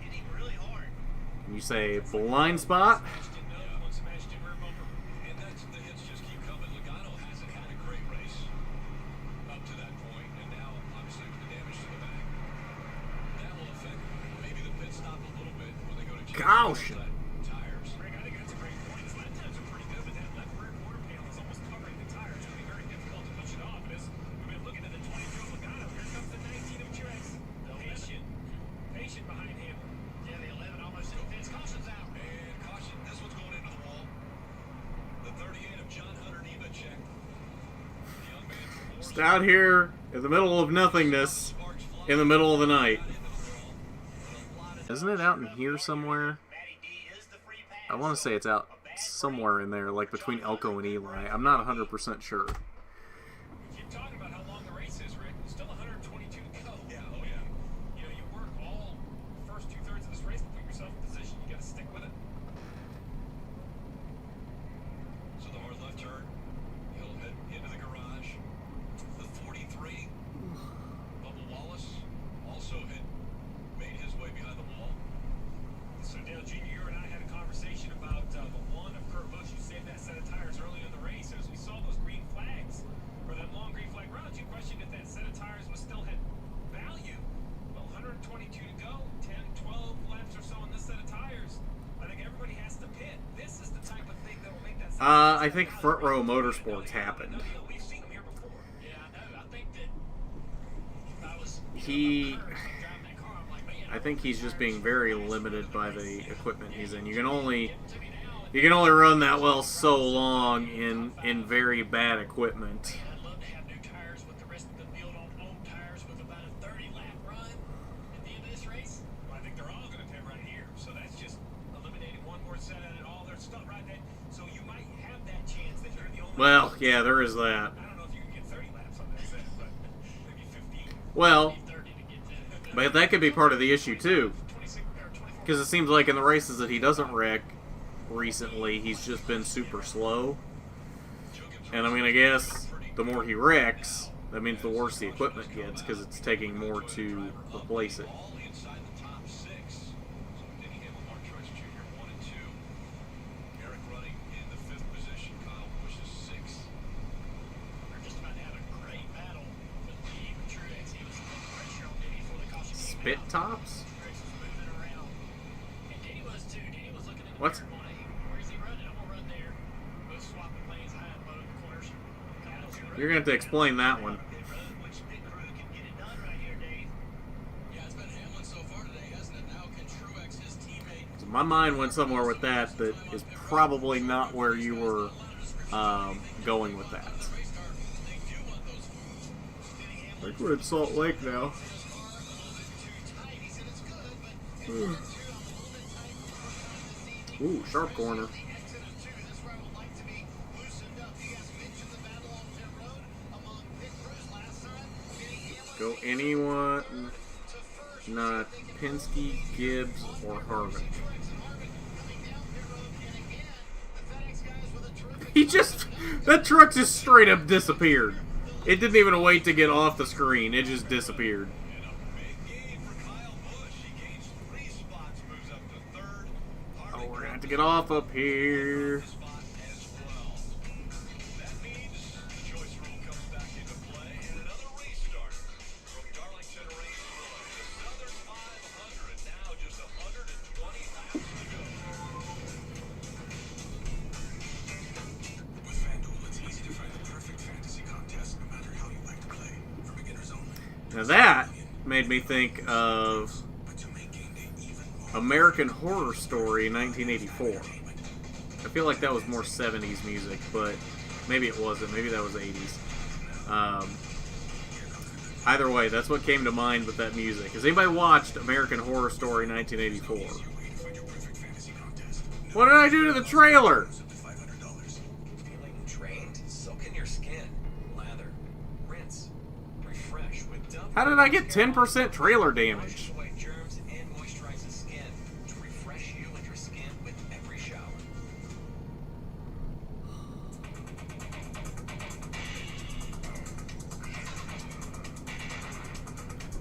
hit him really hard. You say blind spot? Smashed in rear bumper. And the hits just keep coming. Logano hasn't had a great race up to that point, and now obviously with the damage to the back, that will affect maybe the pit stop a little bit when they go to Caution. tires. Greg, I think that's a great point. His left times are pretty good, but that left rear quarter panel is almost covering the tires. It's going to be very Just out here in the middle of nothingness, in the middle of the night. Isn't it out in here somewhere? I want to say it's out somewhere in there, like between Elko and Eli. I'm not 100% sure. Keep talking about how long the race is, Rick. Still 122 to go. Yeah, oh yeah. You know, you work all the first 2/3 of this race to put yourself in position. You got to stick with it. So the hard left turn, he'll head into the garage. The 43, Bubba Wallace, also had made his way behind the wall. So, Dale Jr., you and I had a conversation about the one of Kurt Busch. You saved that set of tires early in the race. As we saw those green flags, or that long green flag round, you questioned if that set of tires was still had value. Well, 122 to go, 10, 12 laps or so on this set of tires. I think everybody has to pit. This is the type of thing that will make that. I think Front Row Motorsports happened. We've seen them here before. Yeah, I know. I think that if I was I think he's just being very limited by the equipment he's in. You can only run that well so long in very bad equipment. I'd love to have new tires with the rest of the field on old tires with about a 30-lap run at the end of this race. Well, I think they're all going to pit right here, so that's just eliminating one more set out of all their stuff right there. So you might have that chance that you're the only. Well, yeah, there is that. I don't know if you can get 30 laps on that set, but maybe 15. Well, 30 to get to. but that could be part of the issue too, because it seems like in the races that he doesn't wreck recently, he's just been super slow. And I mean, I guess the more he wrecks, that means the worse the equipment gets, because it's taking more to replace it. All inside the top 6. So Denny Hamlin, Mark Truex Jr. 1 and 2. Eric running in the 5th position. Kyle Busch is 6th. They're just about to have a great battle with Lee and Truex. He was putting pressure on Denny before the caution came Spit out. tops? Truex was moving around. And Denny was too. Denny was looking at the What? mirror going, hey, where's he running? I'm going to run there. Both swapping lanes high and low in the corners. Kyle's gonna You're going to have to explain that one. Which pit crew can get it done right here, Dave? Yeah, it's been Hamlin so far today, hasn't it? Now can Truex, his teammate, So my mind went somewhere with that is probably not where you were going with that. race car, they do want those moves. Denny Hamlin Like we're in Salt Lake now. in his car, a little bit too tight. He said it's good, but if you want to, I'm a little bit tight for the first time this evening. Ooh, sharp corner. The exit of 2, this where I would like to be loosened up. You guys mentioned the battle on pit road among pit crews last time. Denny Hamlin Go anyone, not Penske, Gibbs, or Harvick. He just, that truck just straight up disappeared. It didn't even wait to get off the screen. It just disappeared. And a big gain for Kyle Busch. He gains 3 spots, moves up to 3rd. Oh, we're gonna have to get off up here. Spot as well. That means the choice rule comes back into play and another restart from Darlington Raceway. The Southern 500 now just 120 laps to go. With FanDuel, it's easy to find the perfect fantasy contest, no matter how you like to play. For beginners only. Now that made me think of But to make game day even more American Horror Story 1984. I feel like that was more 70s music, but maybe it wasn't. Maybe that was 80s. Either way, that's what came to mind with that music. Has anybody watched American Horror Story 1984? waiting to find your perfect fantasy contest. What did I do to the trailer? $500. Feeling drained? Soak in your skin. Lather. Rinse. Refresh with Dove. How did I get 10% trailer damage? Washes away germs and moisturizes skin to refresh you and your skin with every shower.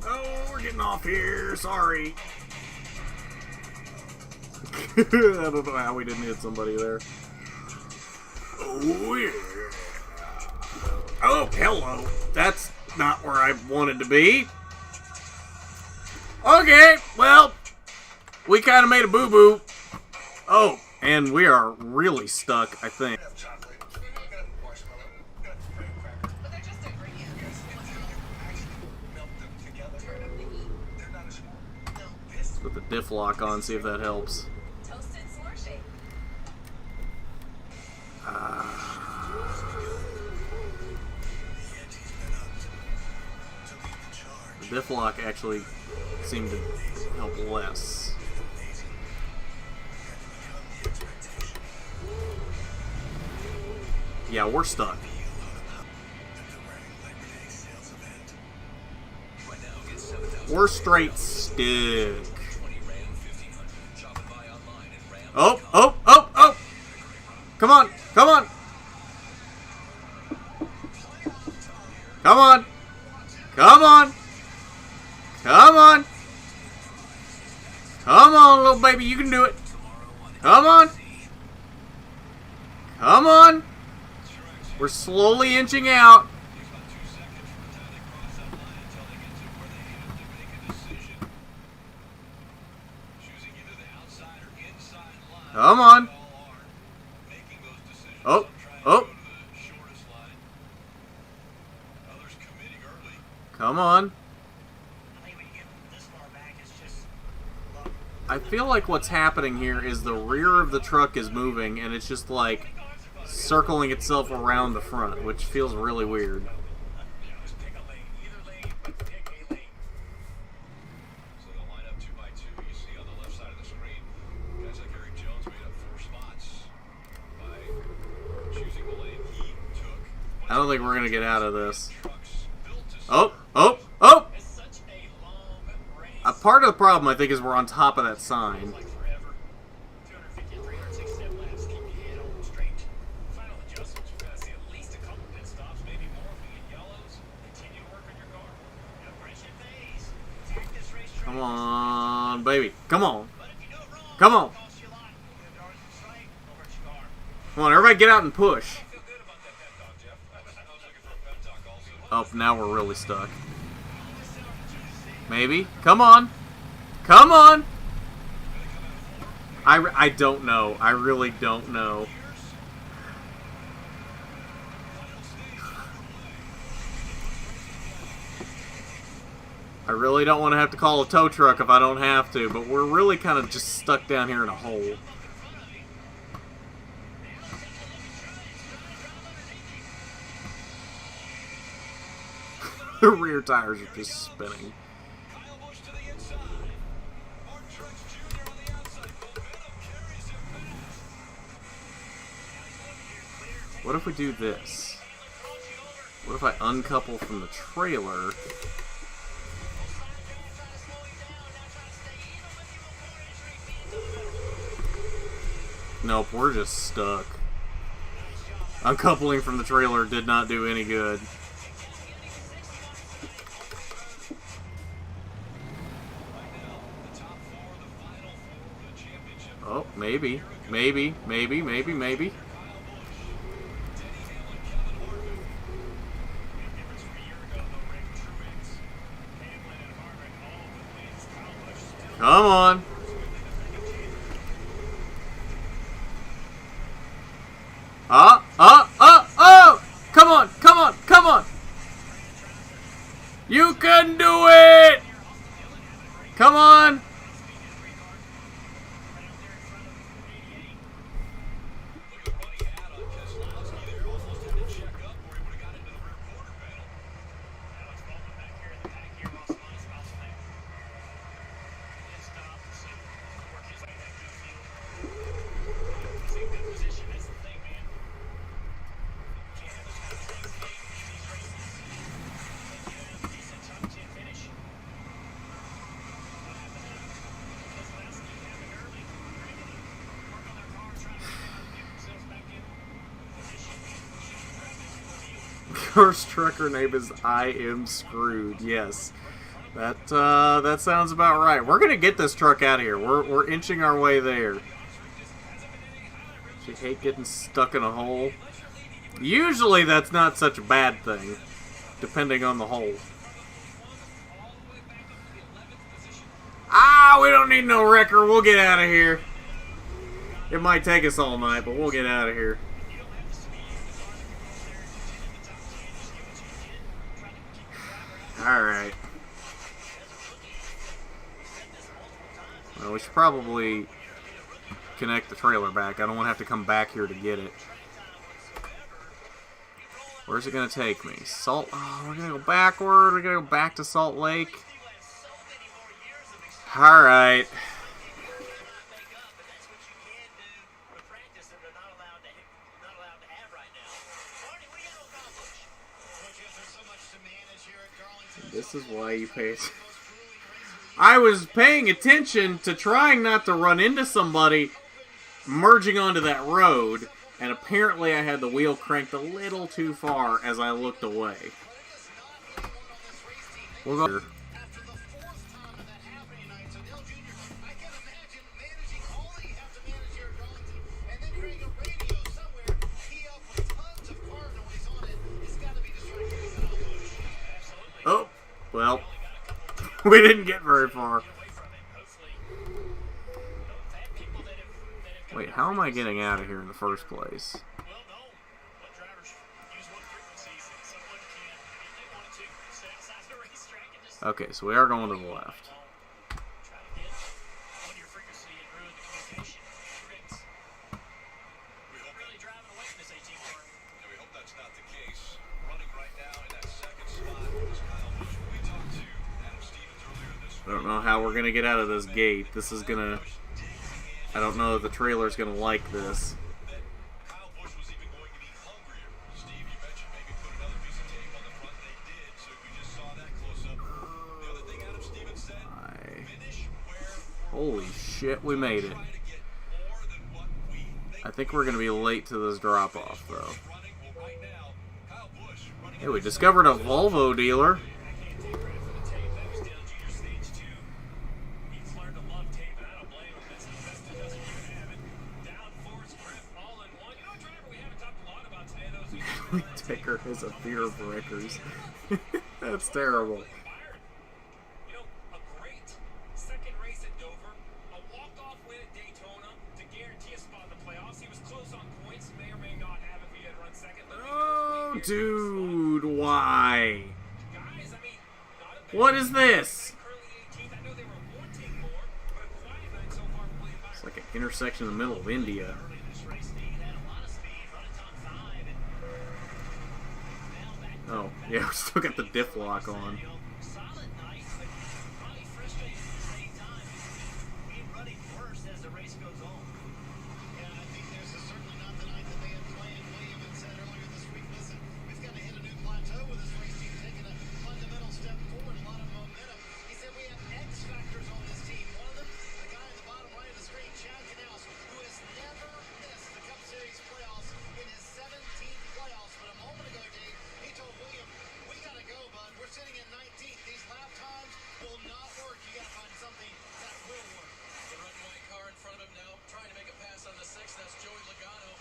Oh, we're getting off here. Sorry. I don't know how we didn't hit somebody there. Oh, yeah. Oh, hello. That's not where I wanted to be. Okay, well, we kind of made a boo-boo. Oh, and we are really stuck, I think. Chocolate. Got marshmallow. Got graham crackers. But they're just ingredients. Melt them together. They're not as small. No, this. Put the diff lock on, see if that helps. Toasted s'more shake. The ante's been up. Diff lock actually seemed to help less. Yeah, we're stuck. We're straight stuck. Oh, oh, oh, oh! Come on, come on! Come on! Come on! Come on! Come on, little baby, you can do it! Come on! Come on! We're slowly inching out. Come on. Oh, oh. Come on. I feel like what's happening here is the rear of the truck is moving and it's just like circling itself around the front, which feels really weird. I don't think we're gonna get out of this. Oh, oh, oh! A part of the problem, I think, is we're on top of that sign. Come on, baby. Come on. Come on. Come on, everybody get out and push. Oh, now we're really stuck. Maybe. Come on. Come on. I don't know. I really don't know. I really don't want to have to call a tow truck if I don't have to, but we're really kind of just stuck down here in a hole. The rear tires are just spinning. What if we do this? What if I uncouple from the trailer? Nope, we're just stuck. Uncoupling from the trailer did not do any good. Oh, maybe. Maybe. Maybe. Maybe. Maybe. Come on. Oh! Come on, come on, come on! You can do it! Come on! First trucker name is I Am Screwed. Yes, that sounds about right. We're gonna get this truck out of here. We're inching our way there. You hate getting stuck in a hole. Usually that's not such a bad thing, depending on the hole. Ah, we don't need no wrecker. We'll get out of here. It might take us all night, but we'll get out of here. Alright. Well, we should probably connect the trailer back. I don't want to have to come back here to get it. Where's it going to take me? Salt... Oh, we're going to go backward. We're going to go back to Salt Lake. Alright. This is why you pay... I was paying attention to trying not to run into somebody merging onto that road, and apparently I had the wheel cranked a little too far as I looked away. We'll go here. Oh, well, we didn't get very far. Wait, how am I getting out of here in the first place? Okay, so we are going to the left. I don't know how we're going to get out of this gate. This is going to... I don't know if the trailer's going to like this. Holy shit, we made it. I think we're going to be late to this drop-off, though. Hey, we discovered a Volvo dealer. Taker has a fear of wreckers. That's terrible. You know, a great second race at Dover, a walk-off win at Daytona to guarantee a spot in the playoffs. He was close on points, may or may not have if he had run second. Oh, dude, why? Guys, I mean, not a bad What is this? curly 18th. I know they were wanting more, but a quiet night so far for William Byron. It's like an intersection in the middle of India. Oh, yeah, we still got the diff lock on. Solid night, but probably frustrating at the same time. Being running worse as the race goes on. Yeah, I think this is certainly not the night that they had planned. William had said earlier this week, listen, we've got to hit a new plateau with this race team taking a fundamental step forward, a lot of momentum. He said we have X factors on this team. One of them, the guy in the bottom right of the screen, Chad Canals, who has never missed the Cup Series playoffs in his 17th playoffs. But a moment ago, Dave, he told William, we got to go, bud. We're sitting in 19th. These lap times will not work. You got to find something that will work. The red and white car in front of him now, trying to make a pass on the 6th. That's Joey Logano.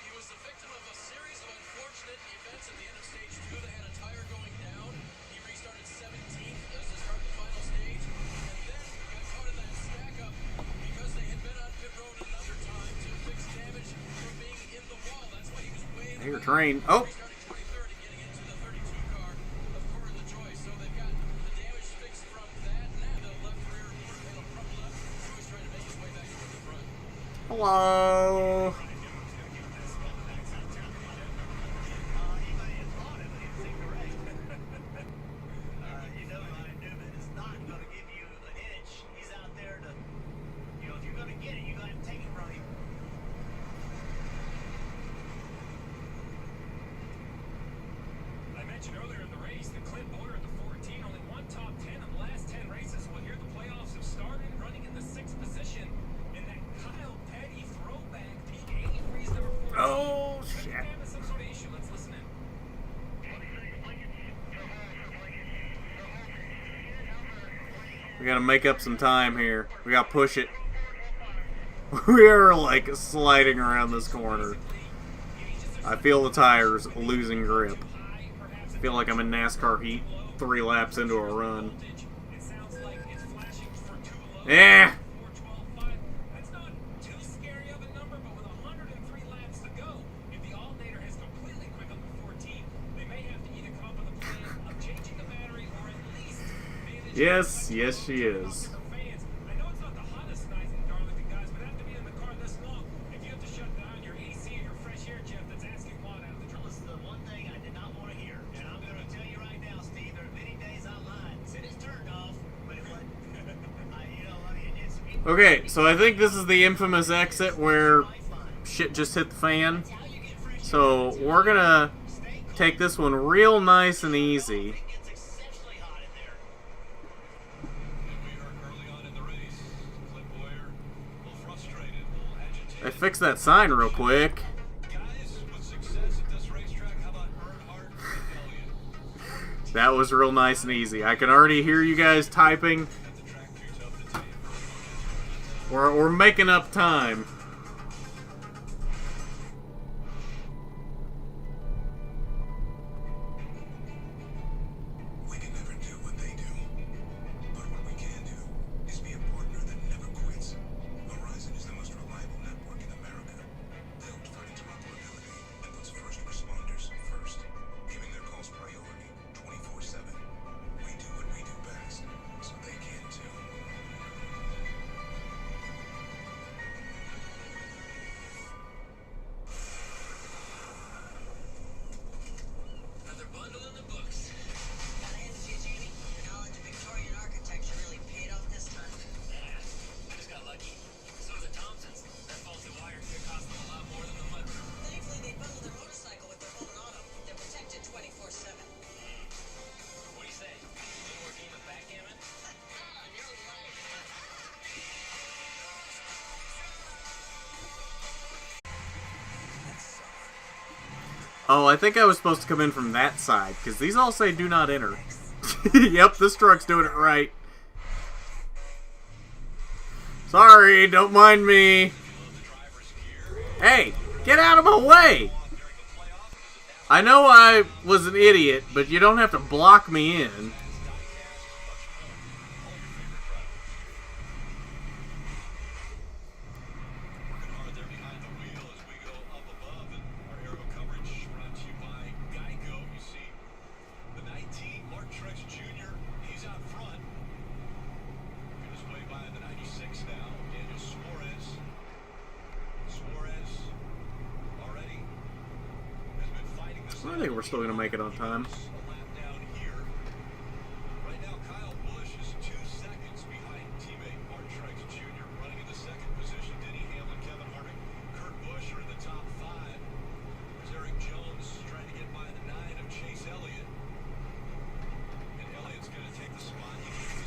He was the victim of a series of unfortunate events at the end of stage 2. They had a tire going down. He restarted 17th as the start of the final stage, and then got caught in that stack up because they had been on pit road another time to fix damage from being in the wall. That's why he was way in the Here, back. train. Oh! Restarted 23rd and getting into the 32 car of Corey LaJoy. So they've got the damage fixed from that. Now the left rear quarter panel crumpled up. Joy's trying to make his way back toward the front. Hello! You know Ryan Newman is not going to give you an inch. He's out there to, you know, if you're going to get it, you got to take it from him. I mentioned earlier in the race that Clint Boyer at the 14, only one top 10 in the last 10 races. Well, here the playoffs have started, running in the 6th position in that Kyle Petty throwback. Peak 83's number 14. Oh, Could be shit. having some sort of issue. Let's listen in. We gotta make up some time here. We gotta push it. We are, like, sliding around this corner. I feel the tires losing grip. I feel like I'm in NASCAR heat 3 laps into a run. It sounds like it's flashing for too low. Eh! 4:12.5. That's not too scary of a number, but with 103 laps to go, if the alternator has completely quickened the 14, they may have to either come up with a plan of changing the battery or at least manage. Yes, yes she is. For fans, I know it's not the hottest night in Darlington, guys, but after being in the car this long, if you have to shut down your AC and your fresh air jet, that's asking a lot out of the drill. The one thing I did not want Okay, so I think this is the infamous exit where shit just hit the fan. So we're gonna take this one real nice and easy. It's exceptionally hot in there. And we are early on in the race. Clint Boyer, a little frustrated, a little agitated. I fixed that sign real quick. Guys, with success at this racetrack, how about Earnhardt and Elliott? That was real nice and easy. I can already hear you guys typing. Got the track too tough to tame. We're making up time. We can never do what they do, but what we can do is be a partner that never quits. Verizon is the most reliable network in America, built for interoperability and puts first responders first, giving their calls priority 24/7. We do what we do best, so they can too. Another bundle in the books. Gotta hand it to you, Jamie. Your knowledge of Victorian architecture really paid off this time. Yeah, I just got lucky. So did the Thompsons. That faulty wire could cost them a lot more than the mudroom. Thankfully, they bundled their motorcycle with their phone auto. They're protected 24/7. What do you say? A little more game of backgammon? On your life. Oh, I think I was supposed to come in from that side, because these all say do not enter. Yep, this truck's doing it right. Sorry, don't mind me. Hey, get out of my way! I know I was an idiot, but you don't have to block me in. Working hard there behind the wheel as we go up above, and our aerial coverage brought to you by Geico. You see the 19, Mark Truex Jr., he's out front. Making his way by the 96 now, Daniel Suarez. Suarez already has been fighting this. I think we're still gonna make it on time. A lap down here. Right now, Kyle Busch is 2 seconds behind teammate Mark Truex Jr. Running in the second position, Denny Hamlin, Kevin Harvick, Kurt Busch are in the top 5. There's Eric Jones trying to get by the 9 of Chase Elliott. And Elliott's going to take the spot.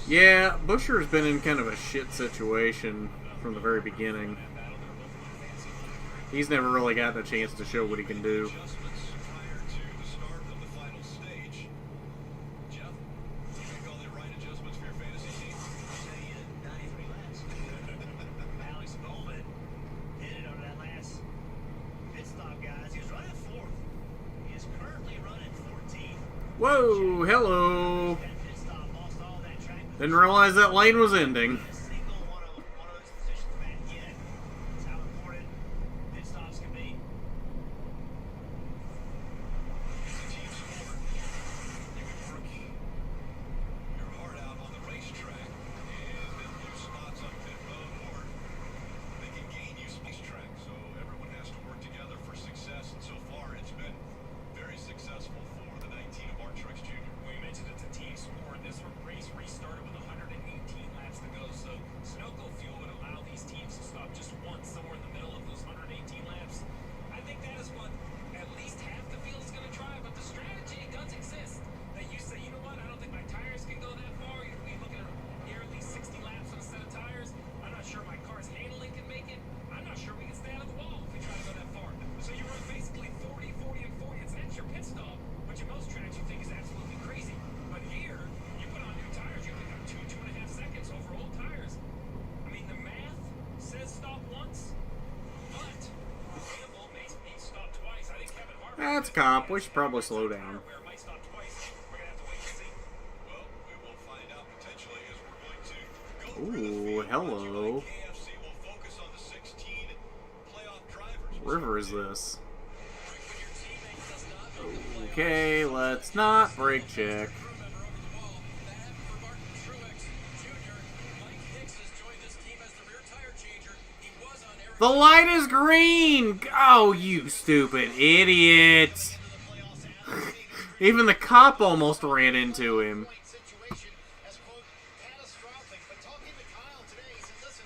Yeah, Busher's been in kind of a shit situation from the very beginning. He's never really gotten a chance to show what he can do. Adjustments prior to the start of the final stage. Jeff, you make all the right adjustments for your fantasy team? Say 93 laps. Alex Bowman hit it on that last pit stop, guys. He was running 4th. He is currently running 14th. Whoa, hello. That pit stop lost all that track. Didn't realize that lane was ending. Single one of those positions back yet. That's how important pit stops can be. It's a team sport. You can work your heart out on the racetrack and then lose spots on pit road, or they can gain you space track. So everyone has to work together for success, and so far it's been very successful for the 19 of Mark Truex Jr. We mentioned it's a team sport. This race restarted with 118 laps to go, so Sunoco fuel would allow these teams to stop just once somewhere in the middle of those 118 laps. I think that is what at least half the field is going to try, but the strategy does exist. That you say, you know what, I don't think my tires can go that far. We look at nearly 60 laps on a set of tires. I'm not sure my car's handling can make it. I'm not sure we can stay out of the wall if we try to go that far. So you run basically 40, 40, and 40. It's an extra pit stop, which in most tracks you think is absolutely crazy. But here, you put on new tires, you pick up 2.5 seconds over old tires. I mean, the math says stop once, but Campbell may stop twice. I think Kevin Harvick. That's a cop. We should probably slow down. Where it might stop twice. We're gonna have to wait and see. Well, we will find out potentially as we're going to go Ooh, through the field. hello. KFC will focus on the 16 playoff drivers. River is this? When your teammate does not make the playoffs, Okay, let's not break check. crew member over the wall. That happened for Martin Truex Jr. Mike Hicks has joined this team as the rear tire changer. He was on Eric The light is green! Oh, you stupid idiot! Even the cop almost ran into him. situation as, quote, catastrophic. But talking to Kyle today, he said, listen,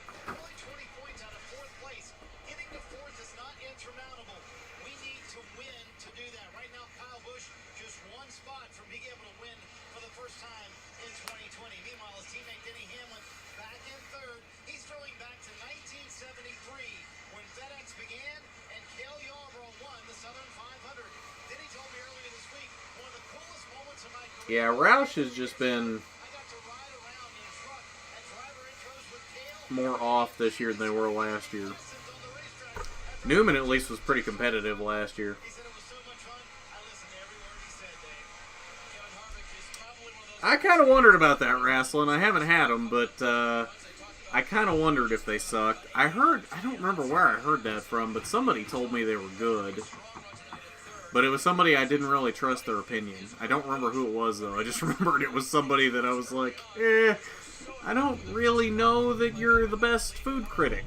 spot from being able to win for the first time in 2020. Meanwhile, his teammate Denny Hamlin back in third. He's throwing back to 1973 when FedEx began and Cale Yarborough won the Southern 500. Denny told me earlier this week, one of the coolest moments of my career. Yeah, Roush has just been I got to ride around in a truck at driver intros with Cale. more off this year than they were last year. Newman at least was pretty competitive last year. He said it was so much fun. I listened to every word he said, Dave. Kevin Harvick is probably one of those. I kind of wondered about that wrestling. I haven't had them, but I kind of wondered if they sucked. I don't remember where I heard that from, but somebody told me they were good. But it was somebody I didn't really trust their opinion. I don't remember who it was, though. I just remembered it was somebody that I was like, I don't really know that you're the best food critic.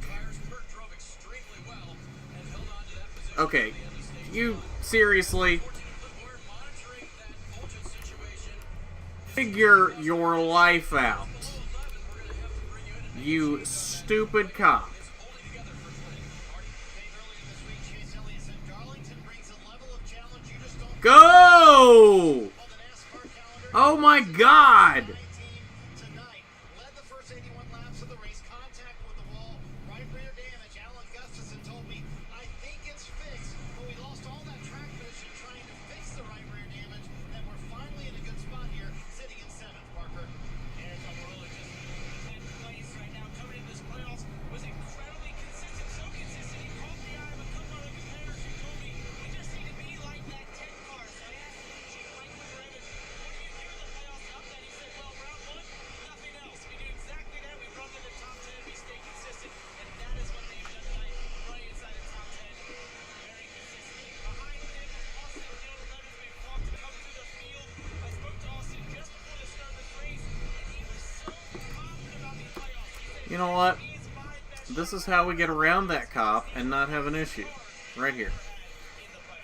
Okay, you seriously figure your life out. You stupid cop. Go! Oh my God! Tonight, led the first 81 laps of the race, contact with the wall, right rear damage. Alan Gustafson told me, I think it's fixed, but we lost all that track position trying to fix the right rear damage, and we're finally in a good spot here, sitting in 7th, Parker. Eric Almirola just in 10th place right now, coming in this playoffs, was incredibly consistent, so consistent, he caught the eye of a couple other competitors who told me, we just need to be like that 10 car. So I asked him, Chief Mike Evans, what do you do in the playoffs to up that? He said, well, round 1, nothing else. We do exactly that. We run to the top 10, we stay consistent, and that is what they've done tonight, running inside the top 10 very consistently. Behind him, Austin Dillon Levis, we've walked to come through the field. I spoke to Austin just before the start of this race, and he was so confident about these playoffs. He said, You know what? he's my best This is how we get around that cop and not have an issue. Right here.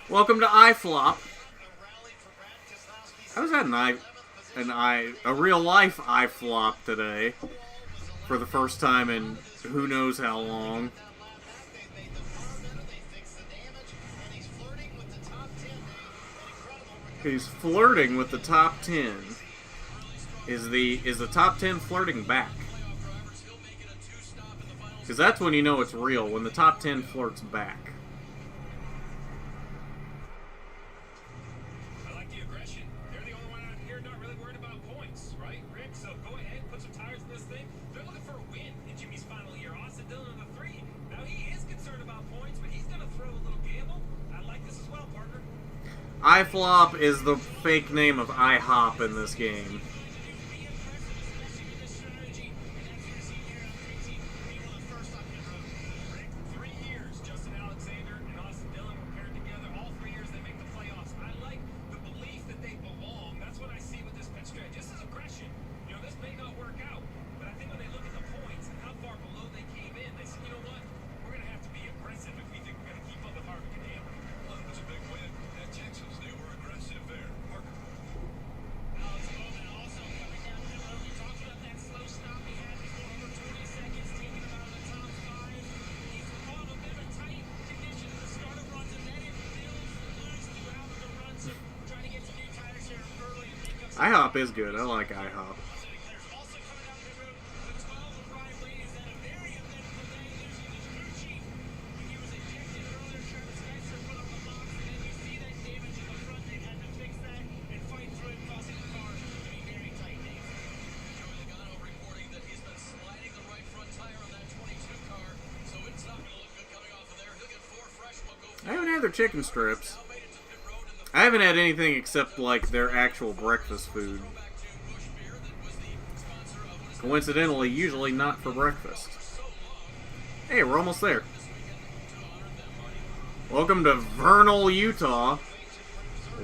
Welcome to iFlop. I was at a real life iFlop today for the first time in who knows how long. He's flirting with the top 10. Is the top 10 flirting back? Because that's when you know it's real, when the top 10 flirts back. I like the aggression. They're the only one out here not really worried about points, right, Rick? So go ahead, put some tires in this thing. They're looking for a win in Jimmy's final year. Austin Dillon in the 3. Now he is concerned about points, but he's going to throw a little gamble. I like this as well, partner. iFlop is the fake name of IHOP in this game. be impressive, especially with this strategy, and that's what you're seeing here on the team being one of the first on pit road. Rick, 3 years, Justin Alexander and Austin Dillon were paired together. All 3 years they make the playoffs. I like the belief that they belong. That's what I see with this pit stretch. This is aggression. You know, this may not work out, but I think when they look at the points and how far below they came in, they said, you know what? We're going to have to be aggressive if we think we're going to keep up with Harvick and Hamlin. Well, it was a big win. At Texas, they were aggressive there. Parker. Alex Bowman also coming down pit road. We talked about that slow stop he had before, over 20 seconds, taking him out of the top 5. He's caught a bit of a tight condition at the start of runs, and then it builds and learns throughout the run. So trying to get some new tires here early and make up some IHOP is good. I like IHOP. There's also coming down pit road, the 12 of Ryan Blaney is at a very eventful day, losing his crew chief. He was ejected earlier, Travis Spencer put on the box, and then you see that damage in the front. They've had to fix that and fight through it, causing the car to be very tight, Dave. Joey Logano reporting that he's been sliding the right front tire on that 22 car, so it's not going to look good coming off of there. He'll get 4 fresh, but go I haven't had their chicken strips. now made it to pit road in the I haven't had anything except like their actual breakfast food. back to Busch Beer that was the sponsor of what is Coincidentally, usually not for breakfast. Hey, we're almost there. Welcome to Vernal, Utah.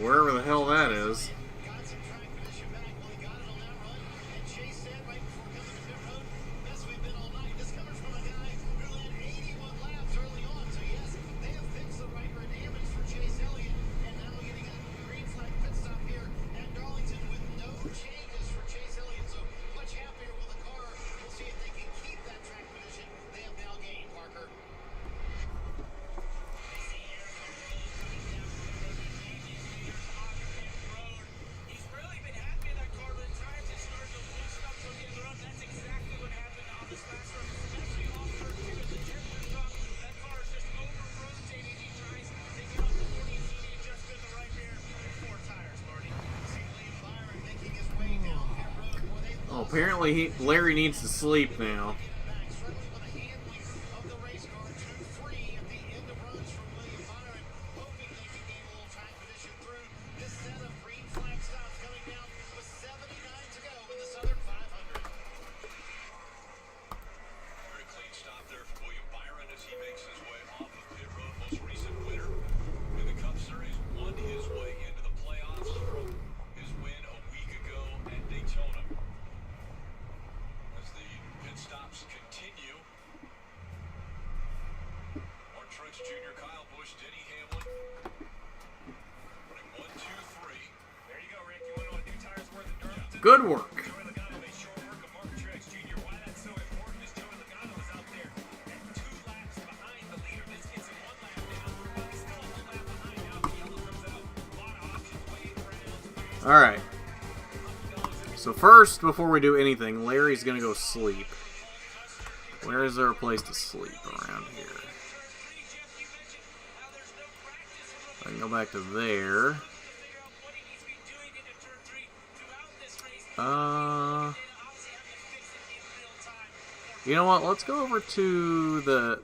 Wherever the hell that is. Got some track position back. Well, he got it on that run. And Chase said right before coming to pit road, best we've been all night. This coming from a guy who led 81 laps early on. So yes, they have fixed the right rear damage for Chase Elliott. And now getting a green flag pit stop here at Darlington with no changes for Chase Elliott. So much happier with the car. We'll see if they can keep that track position they have now gained, Parker. They see Eric Almirola coming down pit road. He leaves his leaders on pit road. apparently Larry needs to sleep now. Junior Kyle Busch, Denny Hamlin. Running 1, 2, 3. There you go, Rick. You want to know what new tires worth in Darlington? Good work. Joey Logano made short work of Mark Truex Jr. Why that's so important is Joey Logano was out there at 2 laps behind the leader. This gets him 1 lap down, but he's still a whole lap behind. Now the yellow comes out. A lot of options waiting around. All right. So first, before we do anything, Larry's gonna go sleep. Where is there a place to sleep around here? I can go back to there. You know what? Let's go over to the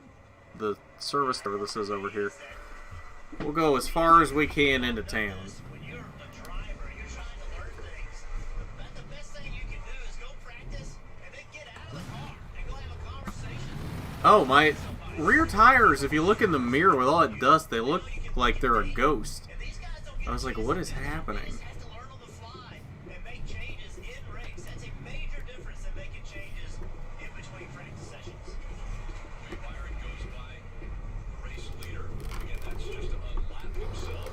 service services over here. We'll go as far as we can into town. When you're a driver, you're trying to learn things. The best thing you can do is go practice and then get out of the car and go have a conversation. Oh, my rear tires, if you look in the mirror with all that dust, they look like they're a ghost. I was like, what is happening? Have to learn on the fly and make changes in race. That's a major difference in making changes in between practice sessions. Wade Byron goes by race leader. Again, that's just to unlap himself.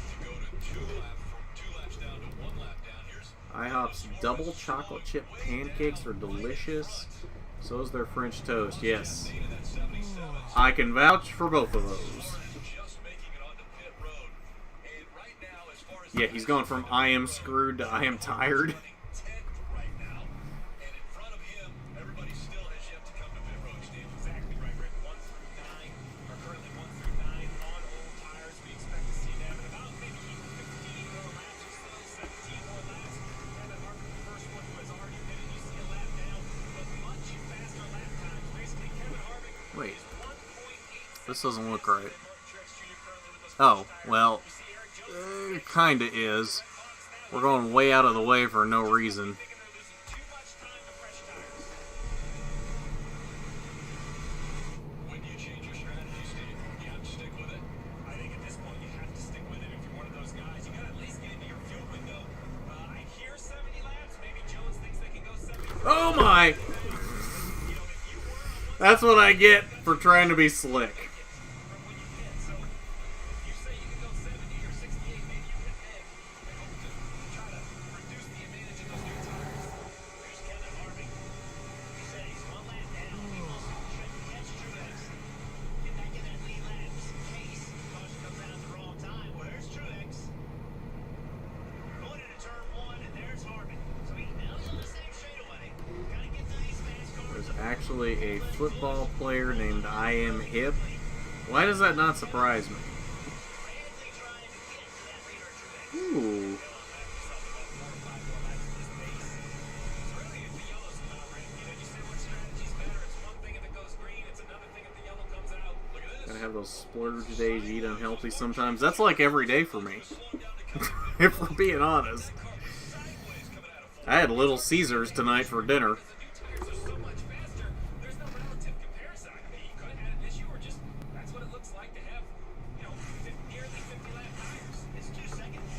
To go to 2 laps, from 2 laps down to 1 lap down. Here's IHOP's double chocolate chip pancakes are delicious. So is their French toast. Yes. I can vouch for both of those. Yeah, he's going from I am screwed to I am tired. right now, and in front of him, everybody still has yet to come to pit road. Steve, Exactly right, Rick. 1 through 9, or currently 1 through 9 on old tires. We expect to see them in about maybe 15 more laps or so, 17 more laps. Kevin Harvick, the first one who has already pitted. You see a lap down, but much faster lap times. Basically, Kevin Harvick Wait, is 1.8 this doesn't look right. Martin Truex Jr. currently with those Oh, tires. well, You see Eric Jones it kinda is. We're going way out of the way for no reason. thinking they're losing too much time to fresh tires. when you change your strategy, Steve, you have to stick with it. I think at this point you have to stick with it if you're one of those guys. You got to at least get into your fuel window. I hear 70 laps. Maybe Jones thinks they can go 70. Oh my! That's what I get for trying to be slick. From when you hit. So if you say you can go 70 or 68, maybe you hit big. They hope to try to reduce the advantage of those new tires. Here's Kevin Harvick. He said he's 1 lap down. He wants to try to catch Truex. Get back in that lead lap just in case caution comes out at the wrong time. Well, there's Truex. Going into turn 1, and there's Harvick. So now he's on the same straightaway. Gotta get to these fast cars. There's actually a football player named I Am Hip. Why does that not surprise me? Frantically trying to get to that leader, Truex. Ooh. Gotta have those splurge days, eat unhealthy sometimes. That's like every day for me. If we're being honest. I had Little Caesars tonight for dinner. It's 2 seconds.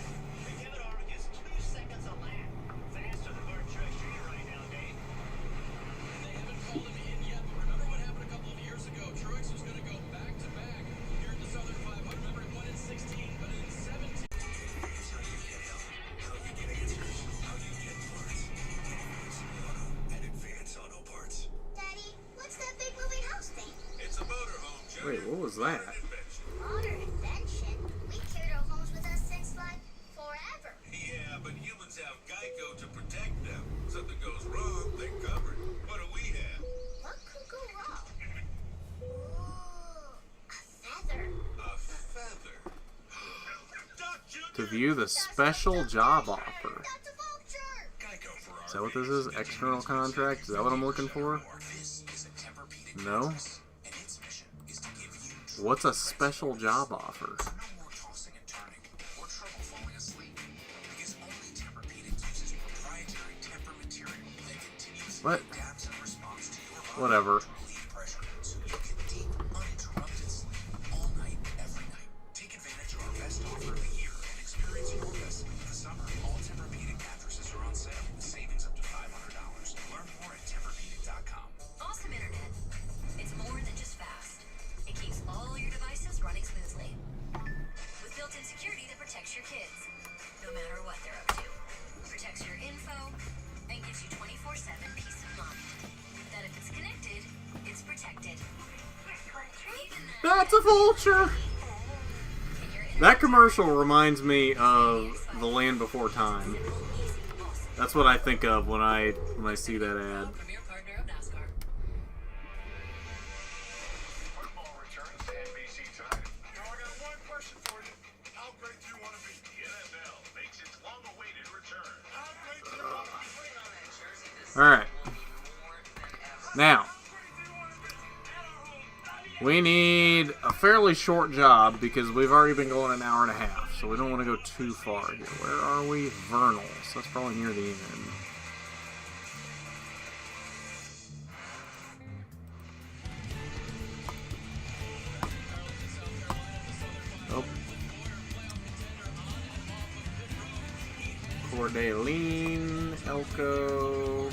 Kevin Harvick is 2 seconds a lap faster than Martin Truex Jr. right now, Dave. They haven't called him in yet, but remember what happened a couple of years ago? Truex was going to go back-to-back here at the Southern 500. Remember, he won in 16, but in 17. How you get help, how you get answers, how you get parts. At Advance Auto Parts. Daddy, what's that big moving house thing? It's a motorhome, Joe. Wait, what was that? Modern invention. We carried our homes with us since, like, forever. Yeah, but humans have Geico to protect them. Something goes wrong, they covered. What do we have? What could go wrong? Ooh, a feather. A feather. Doc Jr. To view the special job offer. That's a vulture. Geico. Is that what this is? External contract? Is that what I'm looking for? No? What's a special job offer? What? Whatever. Take advantage of our best offer of the year and experience your best sleep this summer. All Tempur-Pedic mattresses are on sale with savings up to $500. Learn more at Tempur-Pedic.com. Awesome internet. It's more than just fast. It keeps all your devices running smoothly. With built-in security that protects your kids, no matter what they're up to. Protects your info and gives you 24/7 peace of mind. That if it's connected, it's protected. That's a vulture! That commercial reminds me of The Land Before Time. That's what I think of when I see that ad. Premier partner of NASCAR. Football returns to NBC tonight. Now I got one question for you. How great do you want to be? The NFL makes its long-awaited return. How great do you want to be? Alright. Now, we need a fairly short job because we've already been going an hour and a half, so we don't want to go too far here. Where are we? Vernal. So that's probably near the end. Oh. Cordaline, Elko,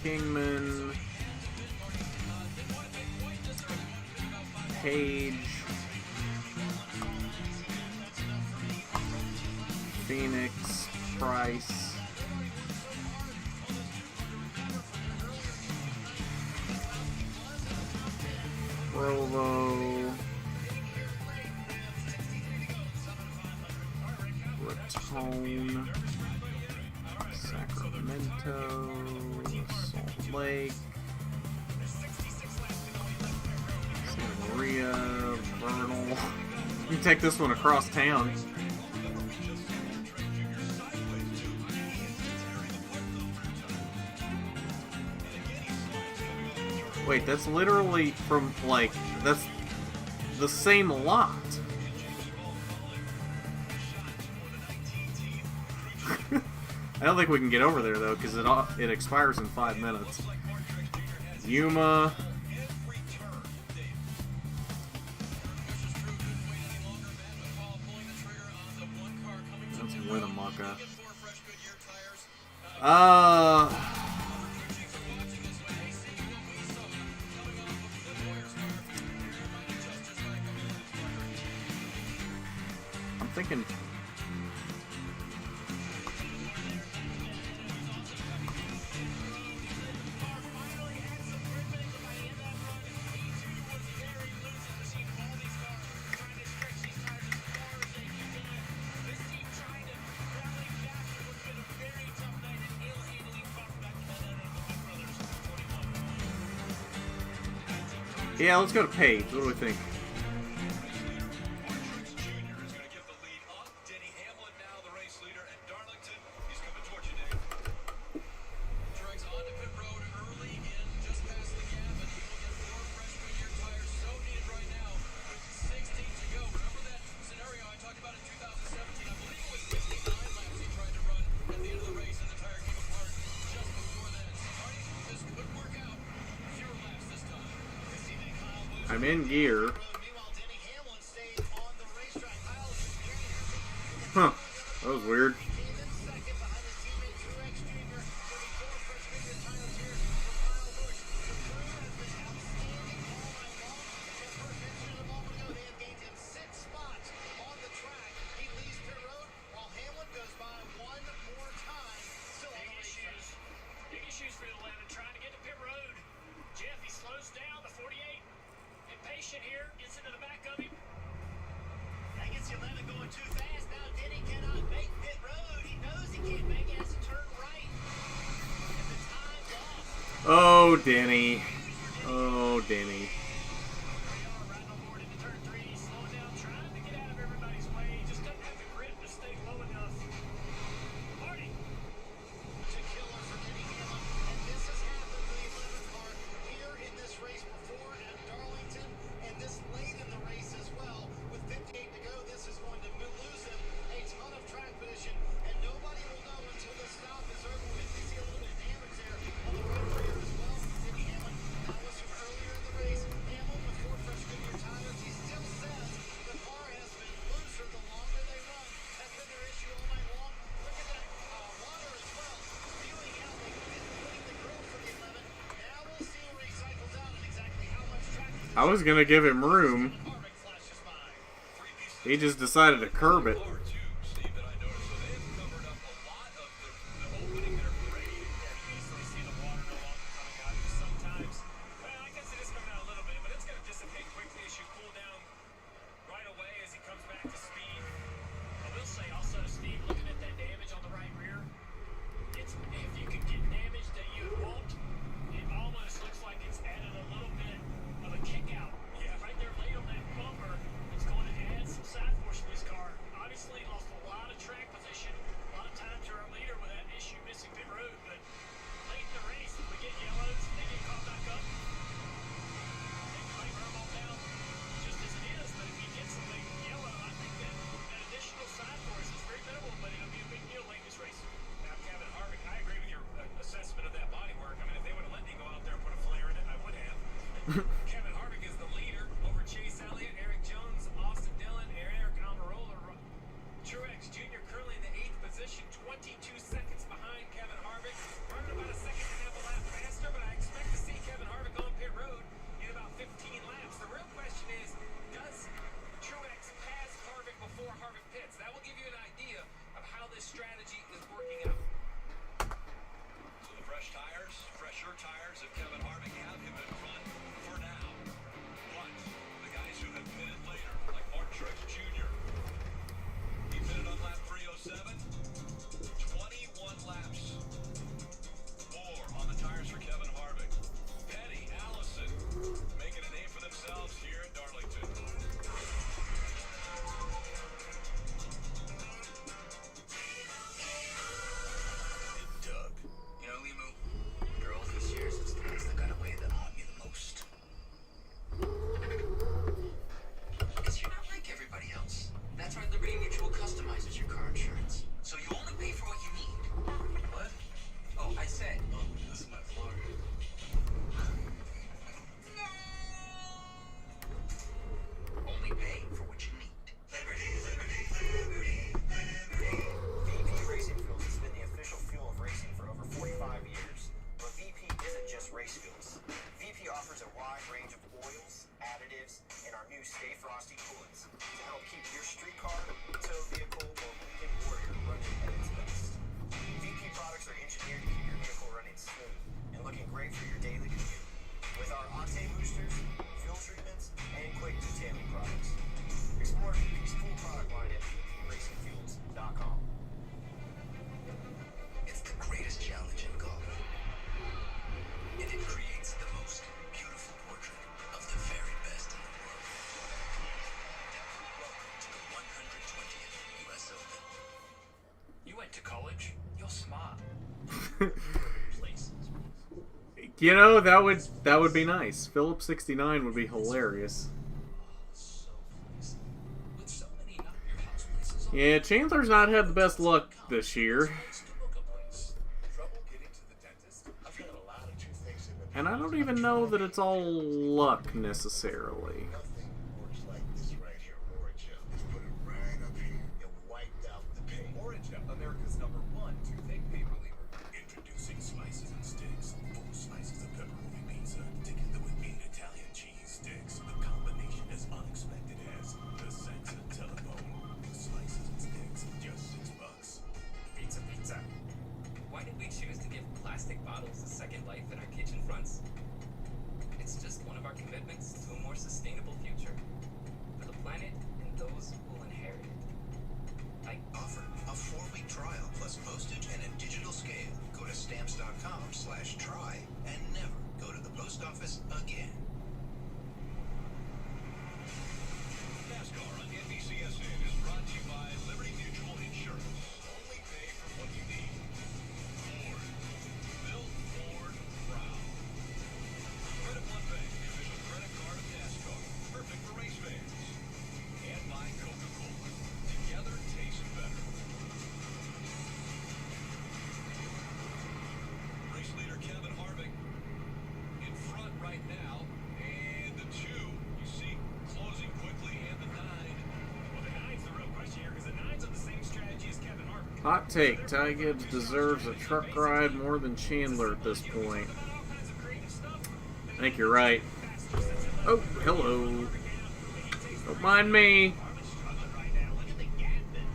Kingman, Page, Phoenix, Price, Provo, Raton, Sacramento, Salt Lake, Santa Maria, Vernal. You can take this one across town. Wait, that's literally from, like, that's the same lot. I don't think we can get over there, though, because it expires in 5 minutes. Yuma. That's Winnemucca. I'm thinking... Yeah, let's go to Page. What do we think? I'm in gear. Huh. That was weird. Big issues for Atlanta trying to get to pit road. Jeff, he slows down the 48. Impatient here, gets into the back of him. That gets Atlanta going too fast. Now Denny cannot make pit road. He knows he can't make it. Has to turn right. And the time's off. Oh, Denny. Oh, Denny. Riding on board into turn 3, slowing down, trying to get out of everybody's way. Just doesn't have the grip to stay low enough. Marty. I was gonna give him room. He just decided to curb it. Kevin Harvick is the leader over Chase Elliott, Eric Jones, Austin Dillon, Eric Almirola. Truex Jr. currently in the 8th position, 22 seconds behind Kevin Harvick. Harvick about a second and a half a lap faster, but I expect to see Kevin Harvick on pit road in about 15 laps. The real question is, does Truex pass Harvick before Harvick pits? That will give you an idea of how this strategy is working out. So the fresh tires, fresher tires of Kevin Harvick have him in front for now. But the guys who have pitted later, like Martin Truex Jr., he pitted on lap 307, 21 laps more on the tires for Kevin Harvick. Petty, Allison, making a name for themselves here at Darlington. Doug. You know, Limu, girls this year is the ones that got away that haunt me the most. Because you're not like everybody else. That's why Liberty Mutual customizes your car insurance. So you only pay for what you need. What? Oh, I said. Oh, this is my floor. Only pay for what you need. Liberty, liberty, liberty, liberty. VP Racing Fuels has been the official fuel of racing for over 45 years. But VP isn't just race fuels. VP offers a wide range of oils, additives, and our new Stay Frosty coolants to help keep your street car, tow vehicle, or weekend warrior running at its best. VP products are engineered to keep your vehicle running smooth and looking great for your daily commute. With our octane boosters, fuel treatments, and quick detailing products. Explore VP's full product line at vpracingfuels.com. It's the greatest challenge in golf. And it creates the most beautiful portrait of the very best in the world. Welcome to the 120th U.S. Open. You went to college. You're smart. Places. You know, that would be nice. Philip 69 would be hilarious. With so many not your house places on Yeah, Chandler's not had the best luck this year. Trouble getting to the dentist? I've had a lot of toothaches in the And I don't even know that it's all luck necessarily. Nothing works like this right here, Origin. Just put it right up here and wiped out the pain. Origin, America's #1 toothache pain reliever. Introducing slices and sticks. 4 slices of pepperoni pizza together with 8 Italian cheese sticks. The combination as unexpected as the sense of telephone. Slices and sticks, just $6. Pizza. Why did we choose to give plastic bottles a second life in our kitchen fronts? It's just one of our commitments to a more sustainable future for the planet and those who will inherit it. Offer a 4-week trial plus postage and a digital scale. Go to stamps.com/try and never go to the post office again. NASCAR on NBCSN is brought to you by Liberty Mutual Insurance. Only pay for what you need. Ford. Built Ford proud. Credit One Bank, the official credit card of NASCAR. Perfect for race fans. And by Coca-Cola. Together tastes better. Race leader Kevin Harvick in front right now. And the 2 you see closing quickly, and the 9. Well, the 9's the real question here, because the 9's on the same strategy as Kevin Harvick. Hot take, Ty Gibbs deserves a truck ride more than Chandler at this point. I think you're right. Oh, Hello. Don't mind me. Struggling right now. Look at the gap that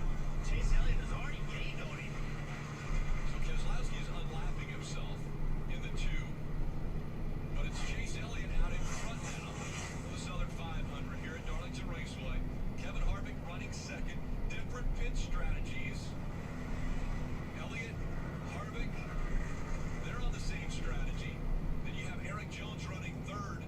Chase Elliott has already gained on him. So Keselowski is unlapping himself in the 2. But it's Chase Elliott out in front now for the Southern 500 here at Darlington Raceway. Kevin Harvick running second. Different pit strategies. Elliott, Harvick, they're on the same strategy. Then you have Eric Jones running third.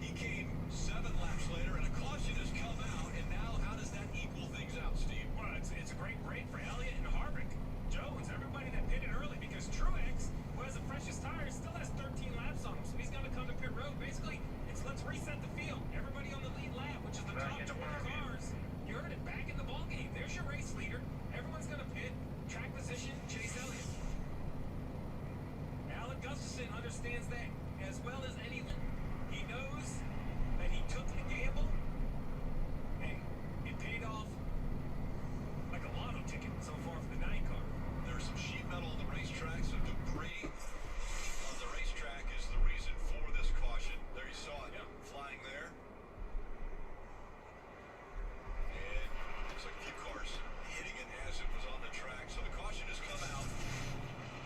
He came 7 laps later, and a caution has come out. And now, how does that equal things out, Steve? Well, it's a great break for Elliott and Harvick. Jones, everybody that pitted early, because Truex, who has the freshest tires, still has 13 laps on him. So he's going to come to pit road. Basically, it's let's reset the field. Everybody on the lead lap, which is the top 20 cars. You heard it, back in the ballgame. There's your race leader. Everyone's going to pit. Track position, Chase Elliott. Alan Gustafson understands that as well as anyone. He knows that he took the gamble, and it paid off like a lotto ticket so far for the 9 car. There's some sheet metal on the racetrack, so debris on the racetrack is the reason for this caution. There you saw it flying there. And looks like a few cars hitting it as it was on the track. So the caution has come out.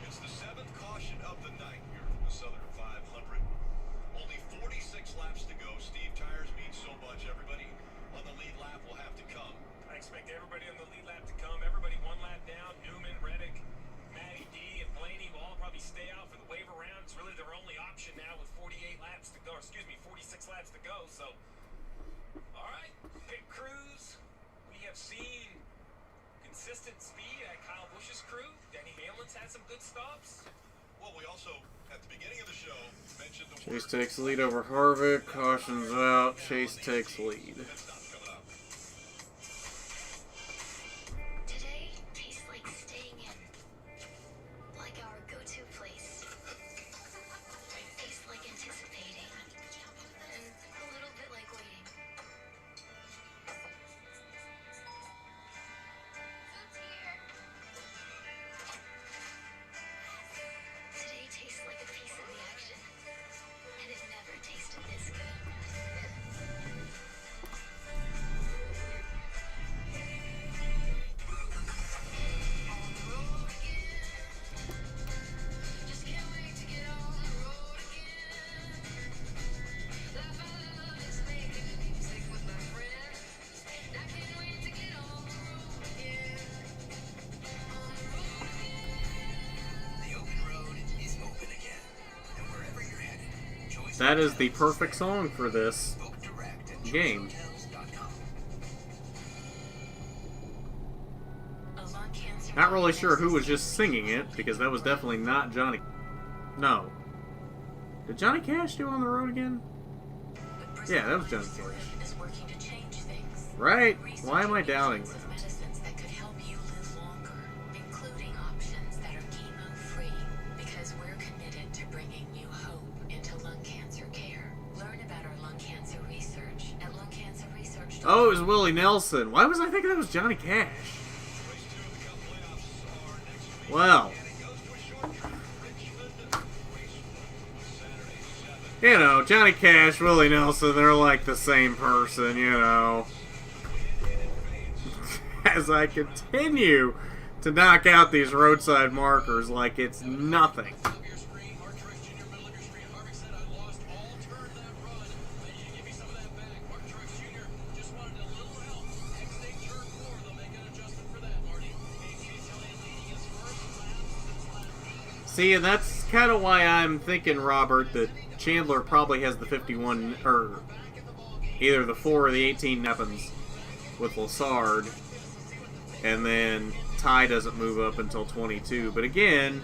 It's the 7th caution of the night here from the Southern 500. Only 46 laps to go. Steve, tires mean so much. Everybody on the lead lap will have to come. I expect everybody on the lead lap to come. Everybody 1 lap down. Newman, Reddick, Matty D, and Blaney will all probably stay out for the wave around. It's really their only option now with 48 laps to go. Or excuse me, 46 laps to go. So, all right, pit crews. We have seen consistent speed at Kyle Busch's crew. Denny Hamlin's had some good stops. Well, we also, at the beginning of the show, mentioned the Chase takes lead over Harvick. Cautions out. Chase takes lead. Today tastes like staying in. Like our go-to place. Tastes like anticipating. And a little bit like waiting. Food's here. Today tastes like a piece of the action. And it never tasted this good. On the road again. Just can't wait to get on the road again. Life I love is making music with my friends. And I can't wait to get on the road again. On the road again. The open road is open again. And wherever you're headed, Choice That is the perfect song for this Book direct at game. choicehotels.com. A lung cancer. Not really sure who was just singing it, because that was definitely not Johnny. No. Did Johnny Cash do On the Road again? Yeah, that was Johnny Cash. Is working to change things. Right? Why am I doubting Researching that? medicines that could help you live longer, including options that are chemo-free, because we're committed to bringing new hope into lung cancer care. Learn about our lung cancer research at lungcancerresearch.com. Oh, it was Willie Nelson. Why was I thinking that was Johnny Cash? Well, you know, Johnny Cash, Willie Nelson, they're like the same person, you know. As I continue to knock out these roadside markers like it's nothing. Top of your screen, Mark Truex Jr., middle of your screen. Harvick said, I lost all turn that run. But you give me some of that back. Mark Truex Jr. just wanted a little help. Exit turn 4, they'll make an adjustment for that, Marty. Chase Elliott leading his first lap since lap 8. See, and that's kind of why I'm thinking, Robert, that Chandler probably has the 51, or either the 4 or the 18 weapons with Lassard, and then Ty doesn't move up until 22. But again,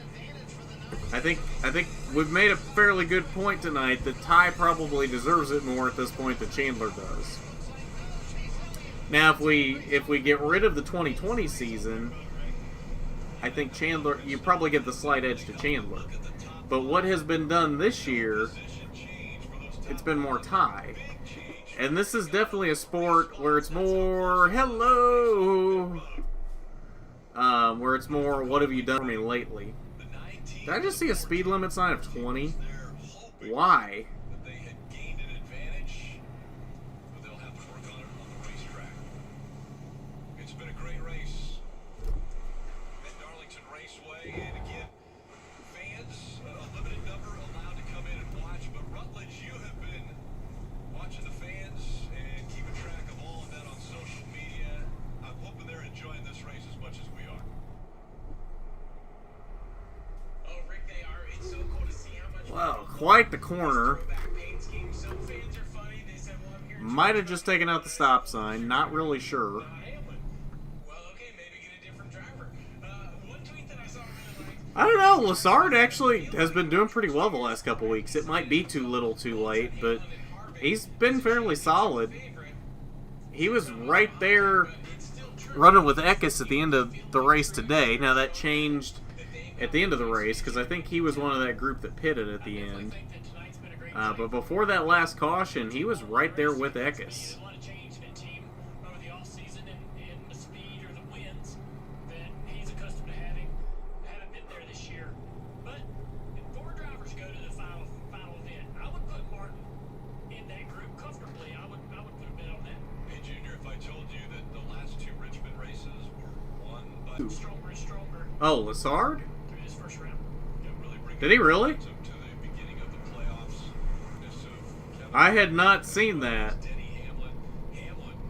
I think we've made a fairly good point tonight that Ty probably deserves it more at this point than Chandler does. Now, if we get rid of the 2020 season, I think Chandler, you probably get the slight edge to Chandler. But what has been done this year, it's been more Ty. And this is definitely a sport where it's more, hello, where it's more, what have you done for me lately? Did I just see a speed limit sign of 20? Why? quite the corner. Might have just taken out the stop sign. Not really sure. Well, okay, maybe get a different driver. One tweet that I saw really liked. I don't know. Lassard actually has been doing pretty well the last couple weeks. It might be too little too late, but he's been fairly solid. He was right there running with Eckes at the end of the race today. Now that changed at the end of the race because I think he was one of that group that pitted at the end. But before that last caution, he was right there with Eckes. A lot of change in a team over the offseason and the speed or the wins that he's accustomed to having. Haven't been there this year. But if 4 drivers go to the final event, I would put Martin in that group comfortably. I would put a bet on that. Hey, Junior, if I told you that the last 2 Richmond races were won by Stronger and stronger Oh, Lassard? through this first round. Did he really? to the beginning of the playoffs. This of Kevin I had not seen that. Denny Hamlin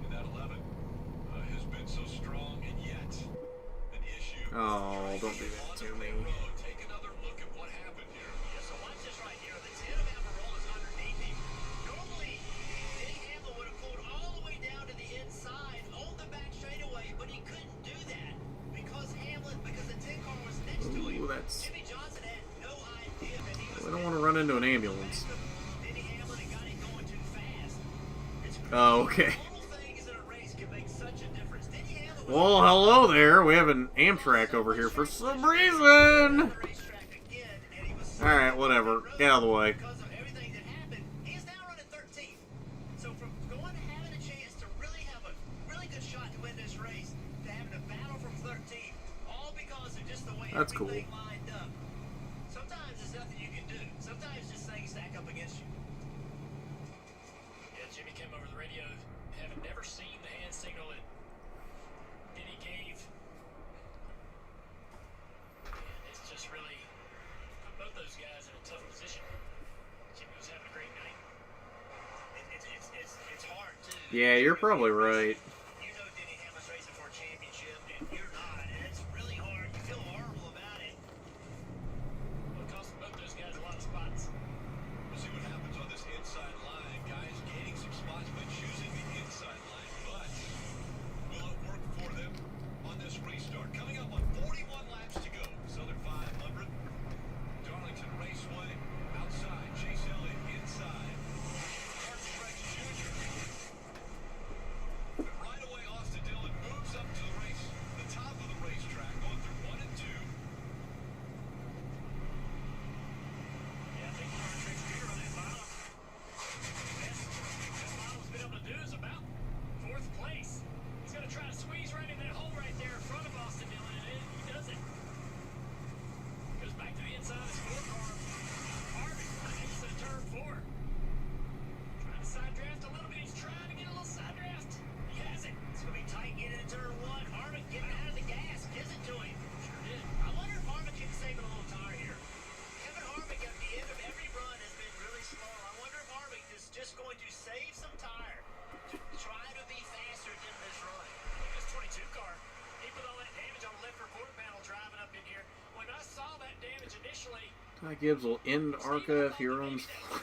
in that 11 has been so strong, and yet an issue. Oh, don't do that to me. Take another look at what happened here. Yeah, so watch this right here. The 10 of Almirola is underneath him. Normally, Denny Hamlin would have pulled all the way down to the inside on the back straightaway, but he couldn't do that because the 10 car was next to him. Ooh, that's... Jimmy Johnson had no idea that he was. We don't want to run into an ambulance. Denny Hamlin had got it going too fast. It's Oh, okay. little things in a race can make such a difference. Denny Hamlin was Well, hello there. We have an Amtrak over here for some reason. on the racetrack again, and he was Alright, whatever. Get out of the way. because of everything that happened. He is now running 13th. So from going to having a chance to really have a really good shot to win this race, to having a battle from 13th, all because of just the way That's cool. everything lined up. Sometimes there's nothing you can do. Sometimes just things stack up against you. Yeah, Jimmy came over the radio, having never seen the hand signal that Denny gave. And it's just really put both those guys in a tough position. Jimmy was having a great night. It's hard too. Yeah, you're probably right. You know Denny Hamlin's racing for a championship, and you're not, and it's really hard. You feel horrible about it. Well, it cost both those guys a lot of spots. We'll see what happens on this inside line. Guys gaining some spots by choosing the inside line, but will it work for them on this restart? Coming up on 41 laps to go. Southern 500. Darlington Raceway. Outside. Chase Elliott inside. Martin Jr. And right away, Austin Dillon moves up to the race, the top of the racetrack, going through 1 and 2. Yeah, I think Martin Jr. on that final. Best Miles been able to do is about 4th place. He's going to try to squeeze right in that hole right there in front of Austin Dillon, and he does it. Goes back to the inside of his 4-car. Harvick into turn 4. Trying to side draft a little bit. He's trying to get a little side draft. He has it. It's going to be tight getting into turn 1. Harvick getting out of the gas. Gives it to him. Sure did. I wonder if Harvick can save a little tire here. Kevin Harvick at the end of every run has been really slow. I wonder if Harvick is just going to save some tire to try to be faster than this run. Look at this 22 car. Even with all that damage on the left rear quarter panel driving up in here. When I saw that damage initially, Ty Gibbs will end ARCA if he runs. uh,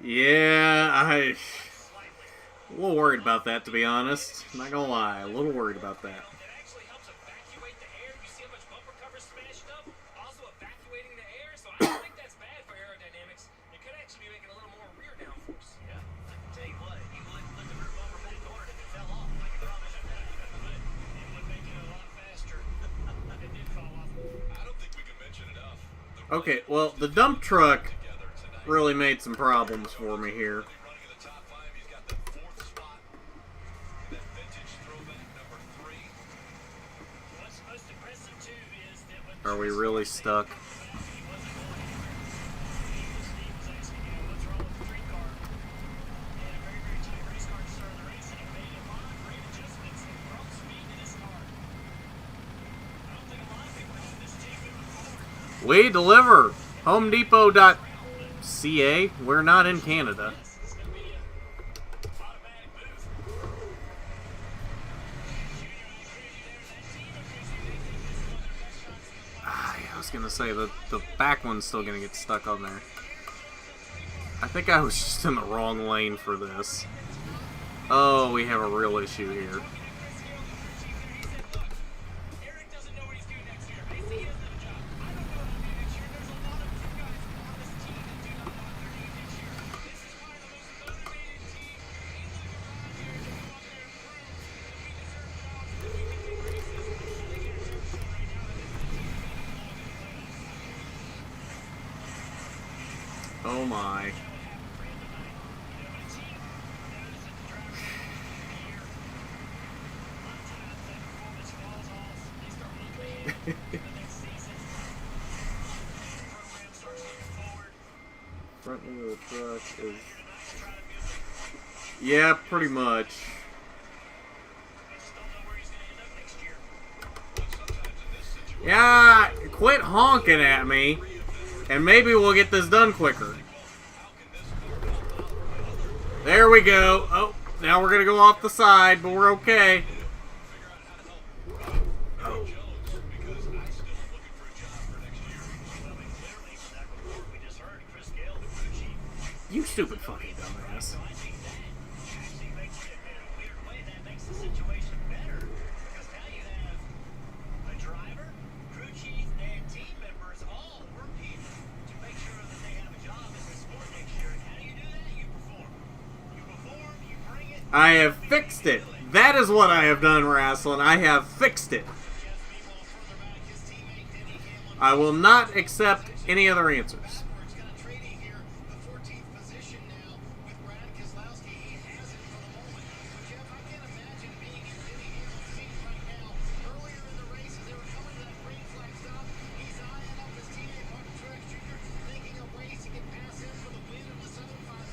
Yeah, slightly. a little worried about that, to be honest. Not gonna lie, a little worried about that. That actually helps evacuate the air. You see how much bumper cover smashed up? Also evacuating the air. So I don't think that's bad for aerodynamics. It could actually be making a little more rear downforce. Yeah, I can tell you what, you wouldn't put the rear bumper back on if it fell off. I can promise you that. But it would make it a lot faster if it did fall off. I don't think we can mention enough. Okay, well, the dump truck really made some problems for me here. Running in the top 5, he's got the 4th spot. That vintage throwback number 3. What's most impressive too is that when Are we really stuck? he wasn't going anywhere. He was asking, what's wrong with the 3 car? And a very, very tight race car to start the race, and he made a lot of great adjustments and brought speed to this car. I don't think a lot of people have this team moving forward. We deliver. HomeDepot.ca. We're not in Canada. It's going to be an automatic move. Junior, I agree with you there. That team agrees with you. They think this is one of their best shots in the was gonna say the back one's still gonna get stuck on there. I think I was just in the wrong lane for this. Oh, we have a real issue here. Eric doesn't know what he's doing next year. They say he doesn't have a job. I don't know what I'll do next year. There's a lot of new guys on this team that do not know what they're doing next year. This is probably the most motivated team anyone around here to go out there and prove that we deserve jobs and that we can win races. I think it is show right now that this is a team that doesn't belong in the playoffs. Oh my. Front end of the truck is... Yeah, pretty much. Yeah, quit honking at me, and maybe we'll get this done quicker. There we go. Oh, now we're gonna go off the side, but we're okay. Oh. You stupid fucking dumbass. Actually makes it in a weird way. That makes the situation better because now you have a driver, crew chief, and team members all working to make sure that they have a job in the sport next year. And how do you do that? You perform. You perform. You bring it. I have fixed it. That is what I have done, Wrestling. I have fixed it. Meanwhile, further back, his teammate Denny Hamlin. I will not accept any other answers. Backwards, got a trading here, the 14th position now with Brad Keselowski. He has it for the moment. But Jeff, I can't imagine being in Denny Hamlin's seat right now. Earlier in the race, as they were coming to that green flag stop, he's eyeing up his teammate Martin Truex Jr., thinking of ways he can pass him for the win in the Southern 500.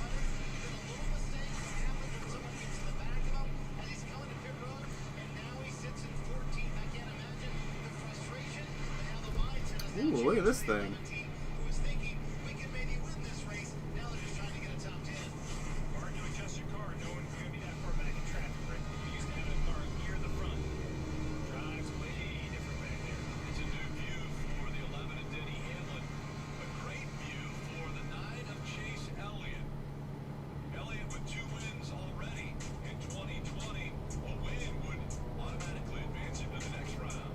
Then a little mistake happens when someone gets in the back of him as he's coming to pit road, and now he sits in 14th. I can't imagine the frustration, but how the mindset is now Ooh, look at this thing. team who was thinking we can maybe win this race. Now they're just trying to get a top 10. Hard to adjust your car knowing you're going to be that far back in traffic, Rick. We used to have a car near the front. Drives way different back there. It's a new view for the 11 of Denny Hamlin. A great view for the 9 of Chase Elliott. Elliott with 2 wins already in 2020. A win would automatically advance him to the next round.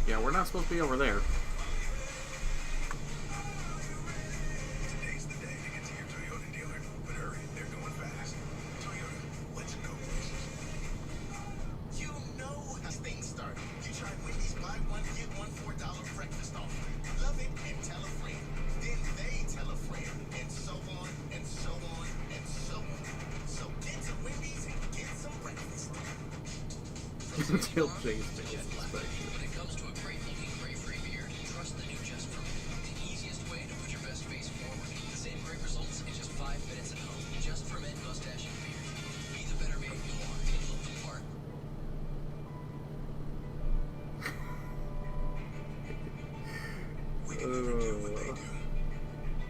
Yeah, we're not supposed to be over there. Today's the day to get to your Toyota dealer. But hurry, they're going fast. Toyota, let's go places. You know how things start. You try Wendy's buy one, get one $4 breakfast offer. Love it and tell a friend. Then they tell a friend. And so on, and so on, and so on. So get to Wendy's and get some breakfast. Until Chase makes it special. When it comes to a great looking great free beer, trust the new Just For Men. The easiest way to put your best face forward. The same great results in just 5 minutes at home. Just For Men mustache and beard. Be the better man you are and look the part. We can never do what they do.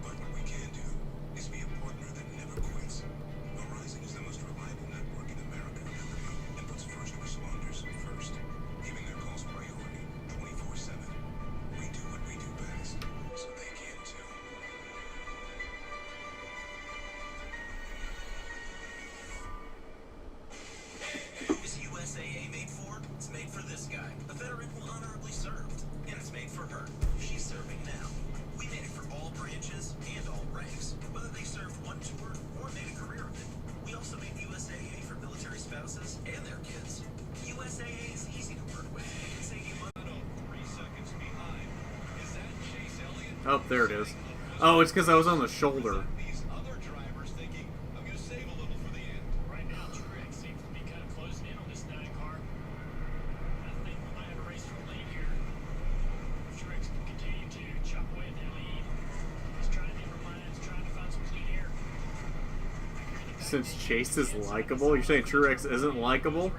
But what we can do is be a partner that never quits. Verizon is the most reliable network in America and puts first responders first, giving their calls priority 24/7. We do what we do best, so they can too. Is USAA made for? It's made for this guy, a veteran who honorably served. And it's made for her. She's serving now. We made it for all branches and all ranks, whether they served one tour or made a career of it. We also made USAA for military spouses and their kids. USAA is easy to work with. It can save you money. 3 seconds behind. Is that Chase Elliott? Oh, there it is. Oh, it's because I was on the shoulder. These other drivers thinking, I'm going to save a little for the end. Right now, Truex seems to be kind of closing in on this 9 car. I think we might have a race for the lead here. Truex can continue to chop away at that lead. He's trying different lines, trying to find some clean air. Since Chase is likable, you're saying Truex isn't likable?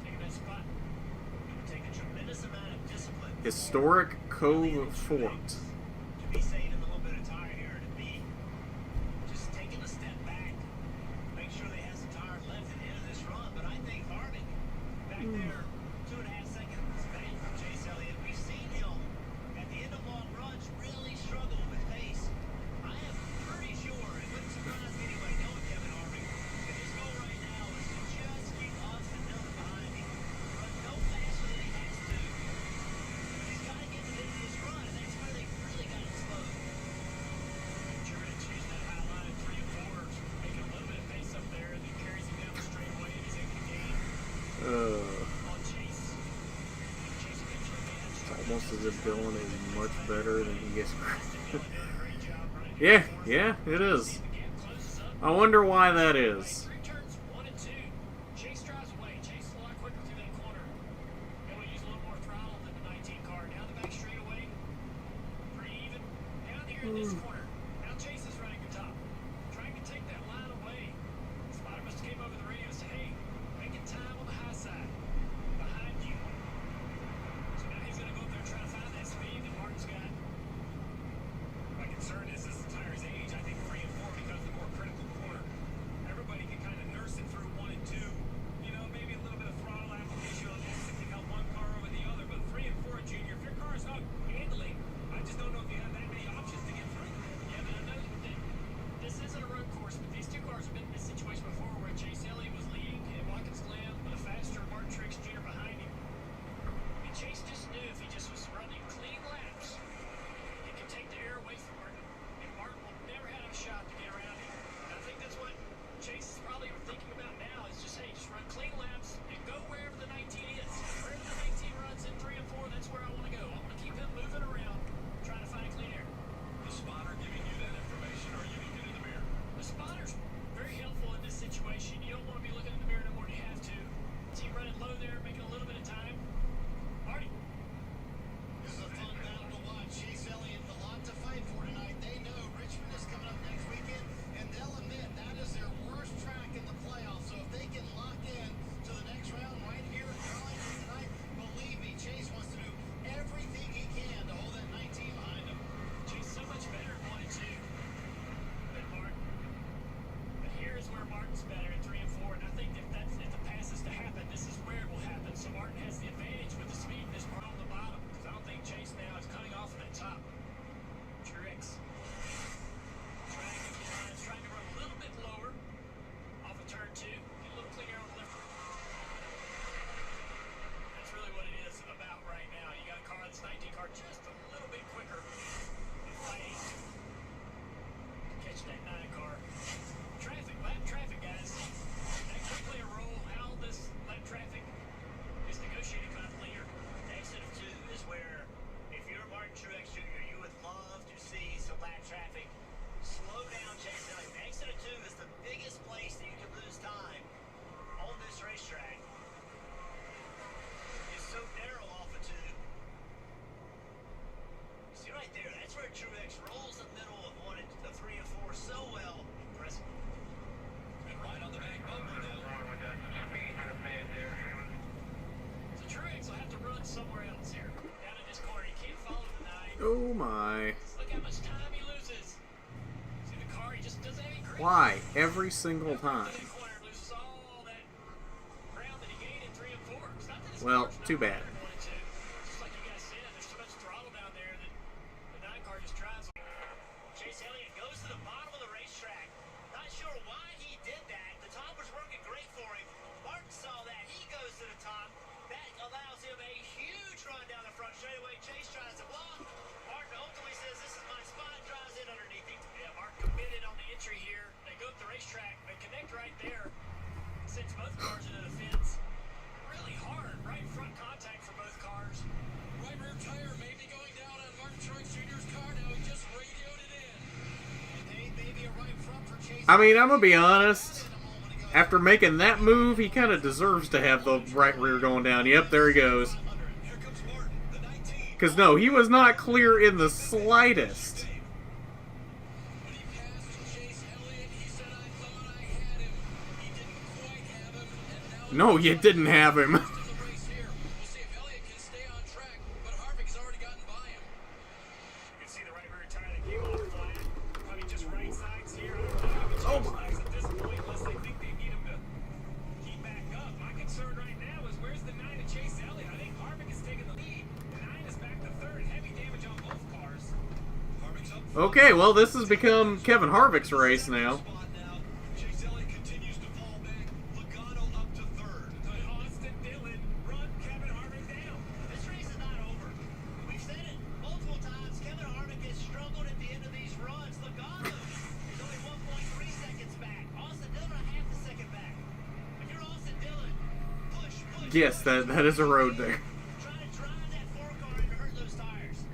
Taking that spot. It would take a tremendous amount of discipline. Historic Cove Fort. To be saving a little bit of tire here, to be just taking a step back, make sure they have some tire left at the end of this run. But I think Harvick back there, 2.5 seconds back from Chase Elliott. We've seen him at the end of long runs really struggle with pace. I am pretty sure it wouldn't surprise me anyway, knowing Kevin Harvick, that his goal right now is to just keep Austin Dillon behind him, run no faster than he has to. But he's got to get to the end of this run, and that's where they really got to slow. Sure to choose that high line at 3 and 4, making a little bit of pace up there, and then carries him down the straightaway, and he's able to gain on Chase. Chase eventually made that It's strike. almost as if Dylan is much better than he gets credit. Dillon did a great job running. Yeah, it is. The gap closes up. I wonder why that is. 3 turns, 1 and 2. Chase drives away. Chase is a lot quicker through that corner. Able to use a little more throttle than the 19 car. Down the back straightaway. Pretty even. Down here in this corner. Now Chase is running the top. Trying to take that line away. Spotter must have came over the radio and said, hey, making time on the high side. Behind you. So now he's going to go up there and try to find that speed that Martin's got. My concern is the tire's age. I think 3 and 4 becomes the more critical corner. Everybody can kind of nurse it through 1 and 2. You know, maybe a little bit of throttle application on this to help one car over the other. But 3 and 4, Junior, if your car is not handling, I just don't know if you have that many options to get through. Yeah, but I know that this isn't a road course, but these two cars have been in this situation before where Chase Elliott was leading and Watkins Glen with a faster Martin Truex Jr. behind him. And Chase just knew if he just was running clean laps, he could take the air away from Martin, and Martin will never have a shot to get around him. And I think that's what Chase is probably thinking about now is just, hey, just run clean laps and go wherever the 19 is. Wherever the 19 runs in 3 and 4, that's where I want to go. I want to keep him moving around, trying to find clean air. The spotter giving you that information, or you need it in the mirror? The spotter's very helpful in this situation. You don't want to be looking in the mirror no more than you have to. Team running low there, making a little bit of time. Marty. This is a fun battle to watch. Chase Elliott, a lot to fight for tonight. They know Richmond is coming up next weekend, and they'll admit that is their worst track in the playoffs. So if they can lock in to the next round right here at Darlington tonight, believe me, Chase wants to do everything he can to hold that 19 behind him. Chase so much better in 1 and 2 than Martin. But here is where Martin's better in 3 and 4, and I think if the pass is to happen, this is where it will happen. So Martin has the advantage with the speed in this part on the bottom, because I don't think Chase now is cutting off at the top. Truex trying to run a little bit lower off of turn 2, get a little cleaner on the left. That's really what it is about right now. You got a car, this 19 car, just a little bit quicker and fighting to catch that 9 car. Lap traffic, guys. That could play a role. How this lap traffic is negotiated kind of later. Exit of 2 is where, if you're Martin Truex Jr., you would love to see some lap traffic. Slow down, Chase Elliott. Exit of 2 is the biggest place that you can lose time on this racetrack. It's so narrow off of 2. See right there, that's where Truex rolls the middle of 1 and 3 and 4 so well. Impressive. And right on the back bumper now. So Truex will have to run somewhere else here. Down in this corner, he can't follow the 9. Oh my. Look how much time he loses. See the car, he just doesn't have any grip. Why? Every single time. That corner loses all that ground that he gained in 3 and 4. It's not that his Well, car's not too bad. better in 1 and 2. Just like you guys said, there's so much throttle down there that the 9 car just drives. Chase Elliott goes to the bottom of the racetrack. Not sure why he did that. The top was working great for him. Martin saw that. He goes to the top. That allows him a huge run down the front straightaway. Chase tries to block. Martin ultimately says, this is my spot. Drives in underneath him. Yeah, Martin committed on the entry here. They go up the racetrack. They connect right there. Sends both cars into the fence. Really hard. Right front contact for both cars. Right rear tire may be going down on Martin Truex Jr.'s car now. He just radioed it in. And they may be a right front for Chase. I mean, I'm gonna be honest. After making that move, he kind of deserves to have the right rear going down. Yep, there he goes. Here comes Martin, the 19. Because, no, he was not clear in the slightest. When he passed Chase Elliott, he said, I thought No, you didn't have him. The race here. We'll see if Elliott can stay on track, but Harvick has already gotten by him. You can see the right rear tire that came off flat. Probably just right sides here. I don't know how to change things at this point unless they think they need him to keep back up. My concern right now is where's the 9 to chase Elliott? I think Harvick is taking the lead. The 9 is back to third. Heavy damage on both cars. Harvick's up Okay, well, this has become Kevin Harvick's race now. spot now. Chase Elliott continues to fall back. Logano up to third. But Austin Dillon run Kevin Harvick down. This race is not over. We've said it multiple times. Kevin Harvick has struggled at the end of these runs. Logano is only 1.3 seconds back. Austin Dillon a half a second back. When you're Austin Dillon, push. Yes, that is a road there. Try to drive that 4 car and hurt those tires.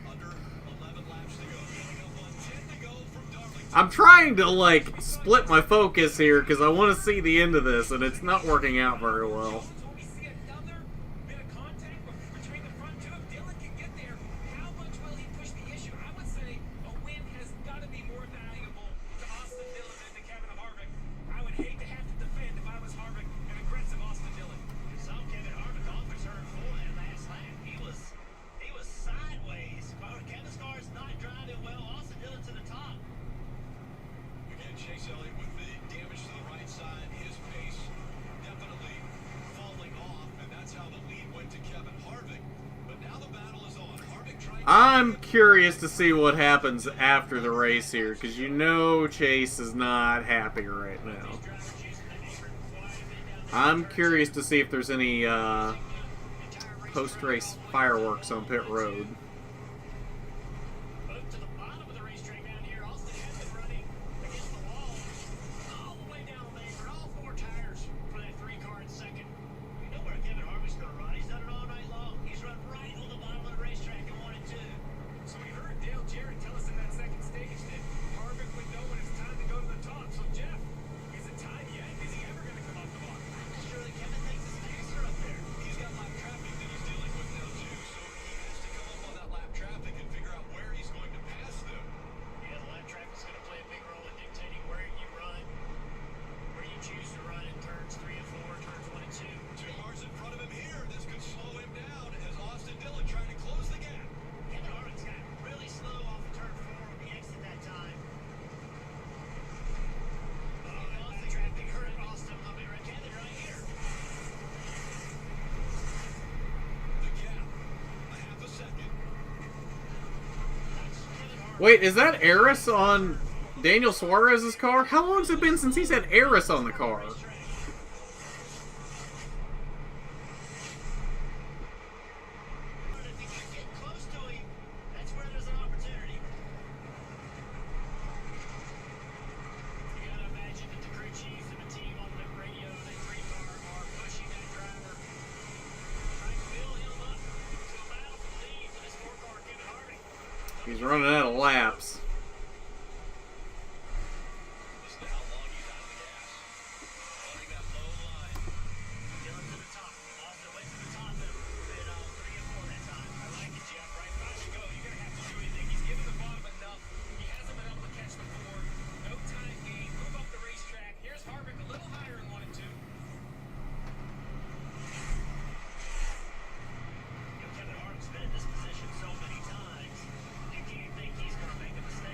Under 11 laps to go. Coming up on 10 to go from Darlington. I'm trying to, like, split my focus here because I want to see the end of this, and it's not working out very well. So we see another bit of contact between the front two. If Dillon can get there, how much will he push the issue? I would say a win has got to be more valuable to Austin Dillon than to Kevin Harvick. I would hate to have to defend if I was Harvick an aggressive Austin Dillon. Some Kevin Harvick offers her full that last lap. He was sideways. Kevin's car's not driving well. Austin Dillon to the top. Again, Chase Elliott with the damage to the right side. His pace definitely falling off, and that's how the lead went to Kevin Harvick. But now the battle is on. Harvick trying to... I'm curious to see what happens after the race here, because you know Chase is not happy right now. I'm curious to see if there's any post-race fireworks on pit road. Move to the bottom of the racetrack down here. Austin has been running against the wall all the way down the lane for all 4 tires for that 3 car in second. You know where Kevin Harvick's going to run. He's done it all night long. He's run right on the bottom of the racetrack in 1 and 2. So we heard Dale Jarrett tell us in that second stage that Harvick would know when it's time to go to the top. So Jeff, is it time yet? Is he ever going to come off the block? Surely Kevin thinks it's faster up there. He's got lap traffic that he's dealing with now, too, so he has to come up on that lap traffic and figure out where he's going to pass them. Yeah, the lap traffic's going to play a big role in dictating where you run, where you choose to run in turns 3 and 4, turns 1 and 2. 2 cars in front of him here. This could slow him down as Austin Dillon trying to close the gap. Kevin Harvick's got really slow off of turn 4 on the exit that time. Lap traffic hurt Austin a little bit right Kevin right here. The gap, a half a second. Wait, is that Eris on Daniel Suarez's car? How long has it been since he's had Eris on the car? If you can get close to him, that's where there's an opportunity. You gotta imagine that the crew chief and the team on the radio, that 3 car, are pushing that driver, trying to build him up to a battle for the lead for this 4 car Kevin Harvick. He's running out of laps. Listen to how long he's out of the gas. Running that low line. Dillon to the top. Austin went to the top and been 3 and 4 that time. I like it, Jeff. Right, 5 to go. You're gonna have to do anything. He's given the bottom enough. He hasn't been able to catch the 4. No time gain. Move up the racetrack. Here's Harvick a little higher in 1 and 2. Kevin Harvick's been in this position so many times. You can't think he's going to make a mistake.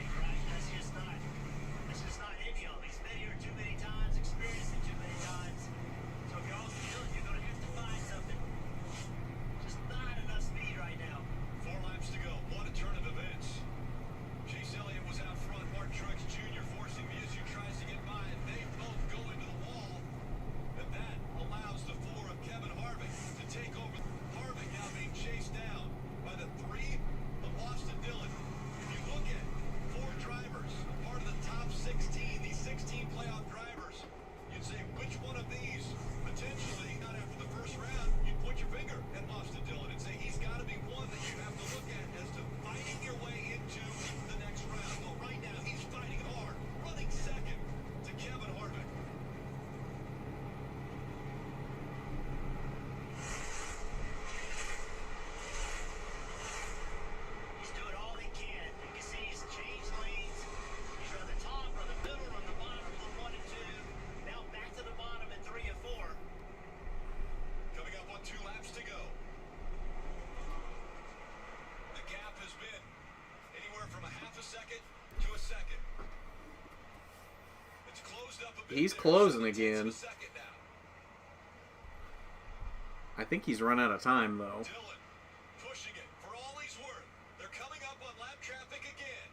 He's closing again. I think he's run out of time, though. Dillon pushing it for all he's worth. They're coming up on lap traffic again.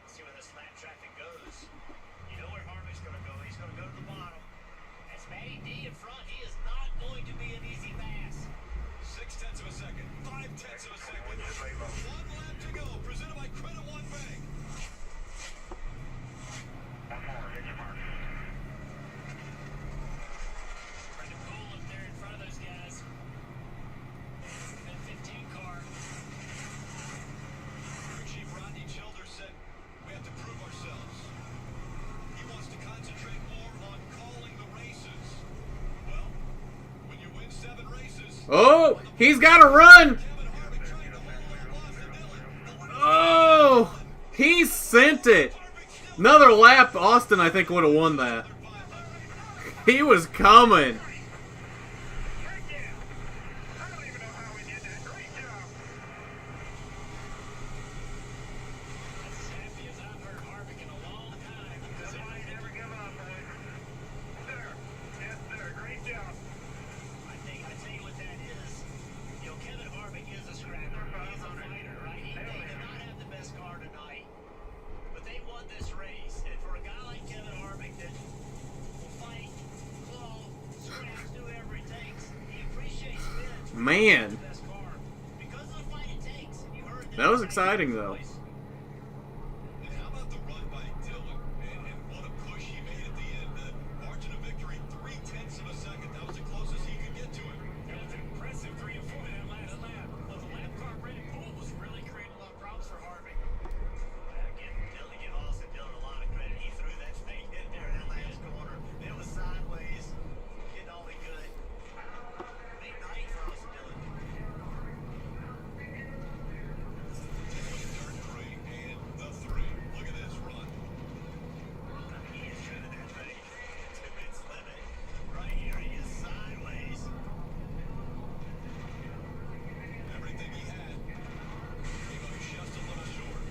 Let's see where this lap traffic goes. You know where Harvick's going to go. He's going to go to the bottom. That's Matty D in front. He is not going to be an easy pass. 0.6 of a second. 0.5 of a second. 1 lap to go. Presented by Credit One Bank. Brendan Poole up there in front of those guys. That 15 car. Crew Chief Rodney Childers said we have to prove ourselves. He wants to concentrate more on calling the races. Well, when you win 7 races, Oh, he's got to run. Kevin Harvick trying to hold off Austin Dillon. Oh, he sent it. Another lap, Austin, I think, would have won that. He was coming. That's as happy as I've heard Harvick in a long time. Because I never give up, I tell you what that is. You know, Kevin Harvick is a scrapper. He's a fighter, right? They did not have the best car tonight, but they won this race. And for a guy like Kevin Harvick that will fight, claw, scratch, do whatever it takes, he appreciates wins. Man, The best car because of the fight it takes. And you heard that was exciting, though. And how about the run by Dillon? And what a push he made at the end. Margin of victory, 0.3 of a second. That was the closest he could get to it. That was an impressive 3 and 4 in that last lap. But the lap car, Brendan Poole, was really creating a lot of problems for Harvick. Give Austin Dillon a lot of credit. He threw that thing in there in that last corner. It was sideways, getting all he could. Big night for Austin Dillon. Turn 3 and the 3. Look at this run. He is shooting that thing to its limit. Right here, he is sideways. Everything he had came up just a little short.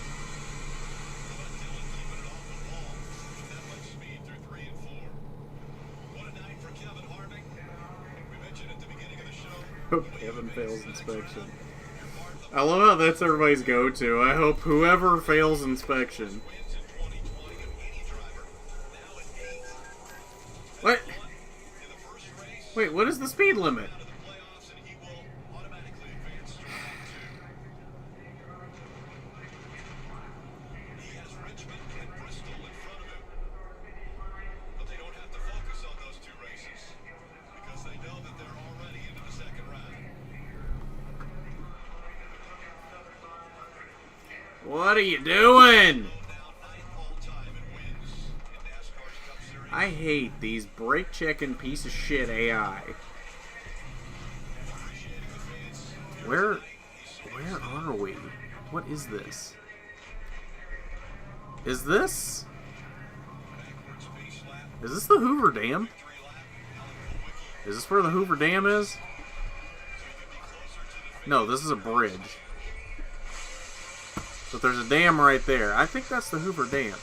How about Dillon keeping it off the ball with that much speed through 3 and 4? What a night for Kevin Harvick. We mentioned at the beginning of the show. Hope Kevin fails inspection. I love how that's everybody's go-to. I hope whoever fails inspection. Wins in 2020 of any driver. Now at 8 What? in the first race. Wait, what is the speed limit? Out of the playoffs, and he will automatically advance to round 2. He has Richmond and Bristol in front of him. But they don't have to focus on those 2 races because they know that they're already into the second round. What are you doing? Now 9th all-time in wins in NASCAR's Cup Series. I hate these brake-checking piece of shit AI. Appreciating the fans. Where are we? What is this? Is this the Hoover Dam? Is this where the Hoover Dam is? No, this is a bridge. But there's a dam right there. I think that's the Hoover Dam.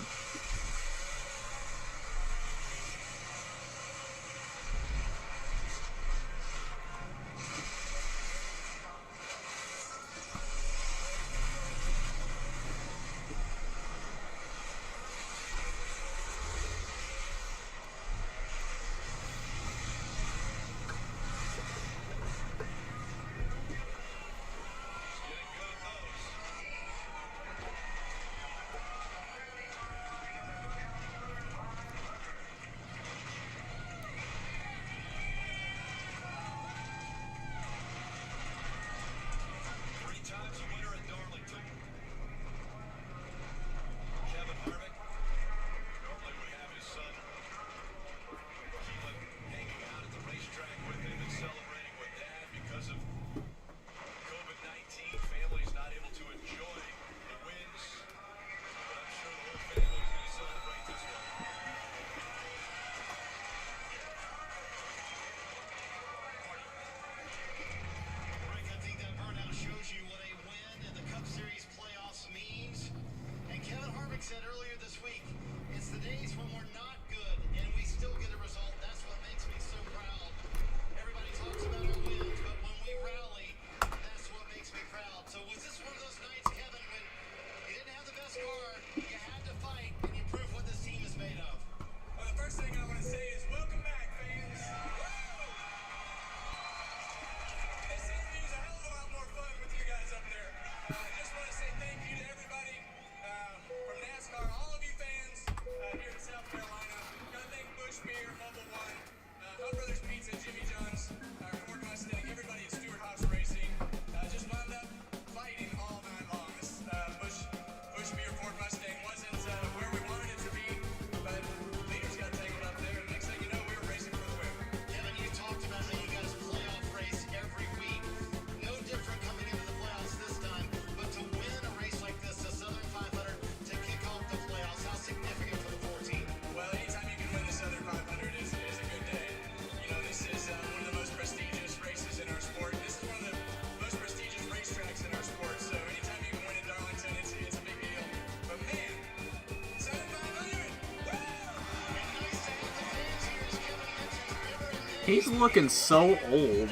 He's looking so old.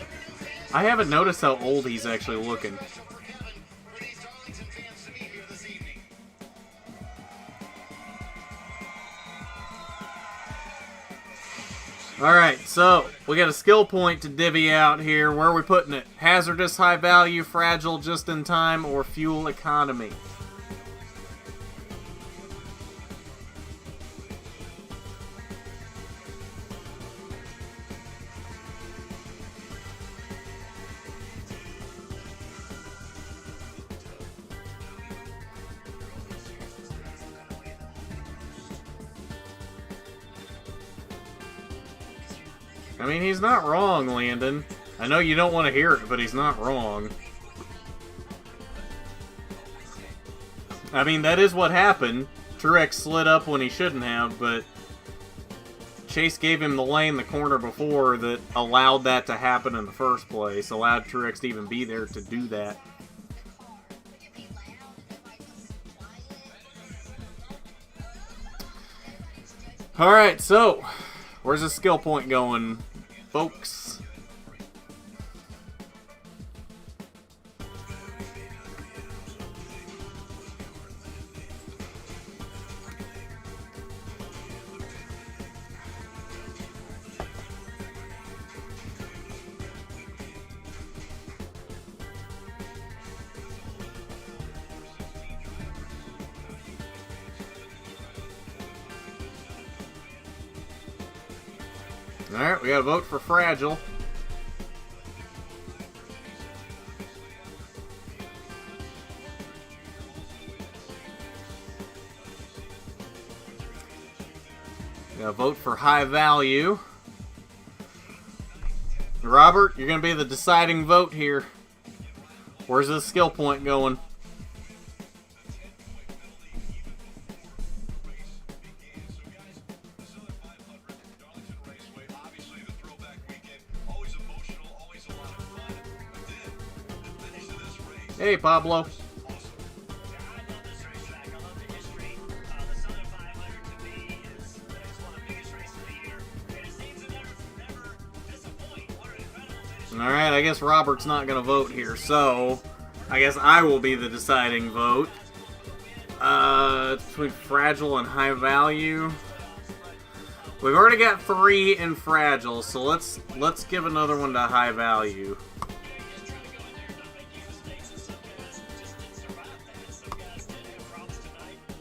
I haven't noticed how old he's actually looking. Alright, so we got a skill point to divvy out here. Where are we putting it? Hazardous, high value, fragile, just in time, or fuel economy? I mean, he's not wrong, Landon. I know you don't want to hear it, but he's not wrong. I mean, that is what happened. Truex slid up when he shouldn't have, but Chase gave him the lane the corner before that allowed that to happen in the first place. Allowed Truex to even be there to do that. Alright, so where's the skill point going, folks? Alright, we gotta vote for fragile. Gotta vote for high value. Robert, you're gonna be the deciding vote here. Where's the skill point going? Hey, Pablo. Alright, I guess Robert's not going to vote here, so I guess I will be the deciding vote. It's between fragile and high value. We've already got 3 in fragile, so let's give another one to high value.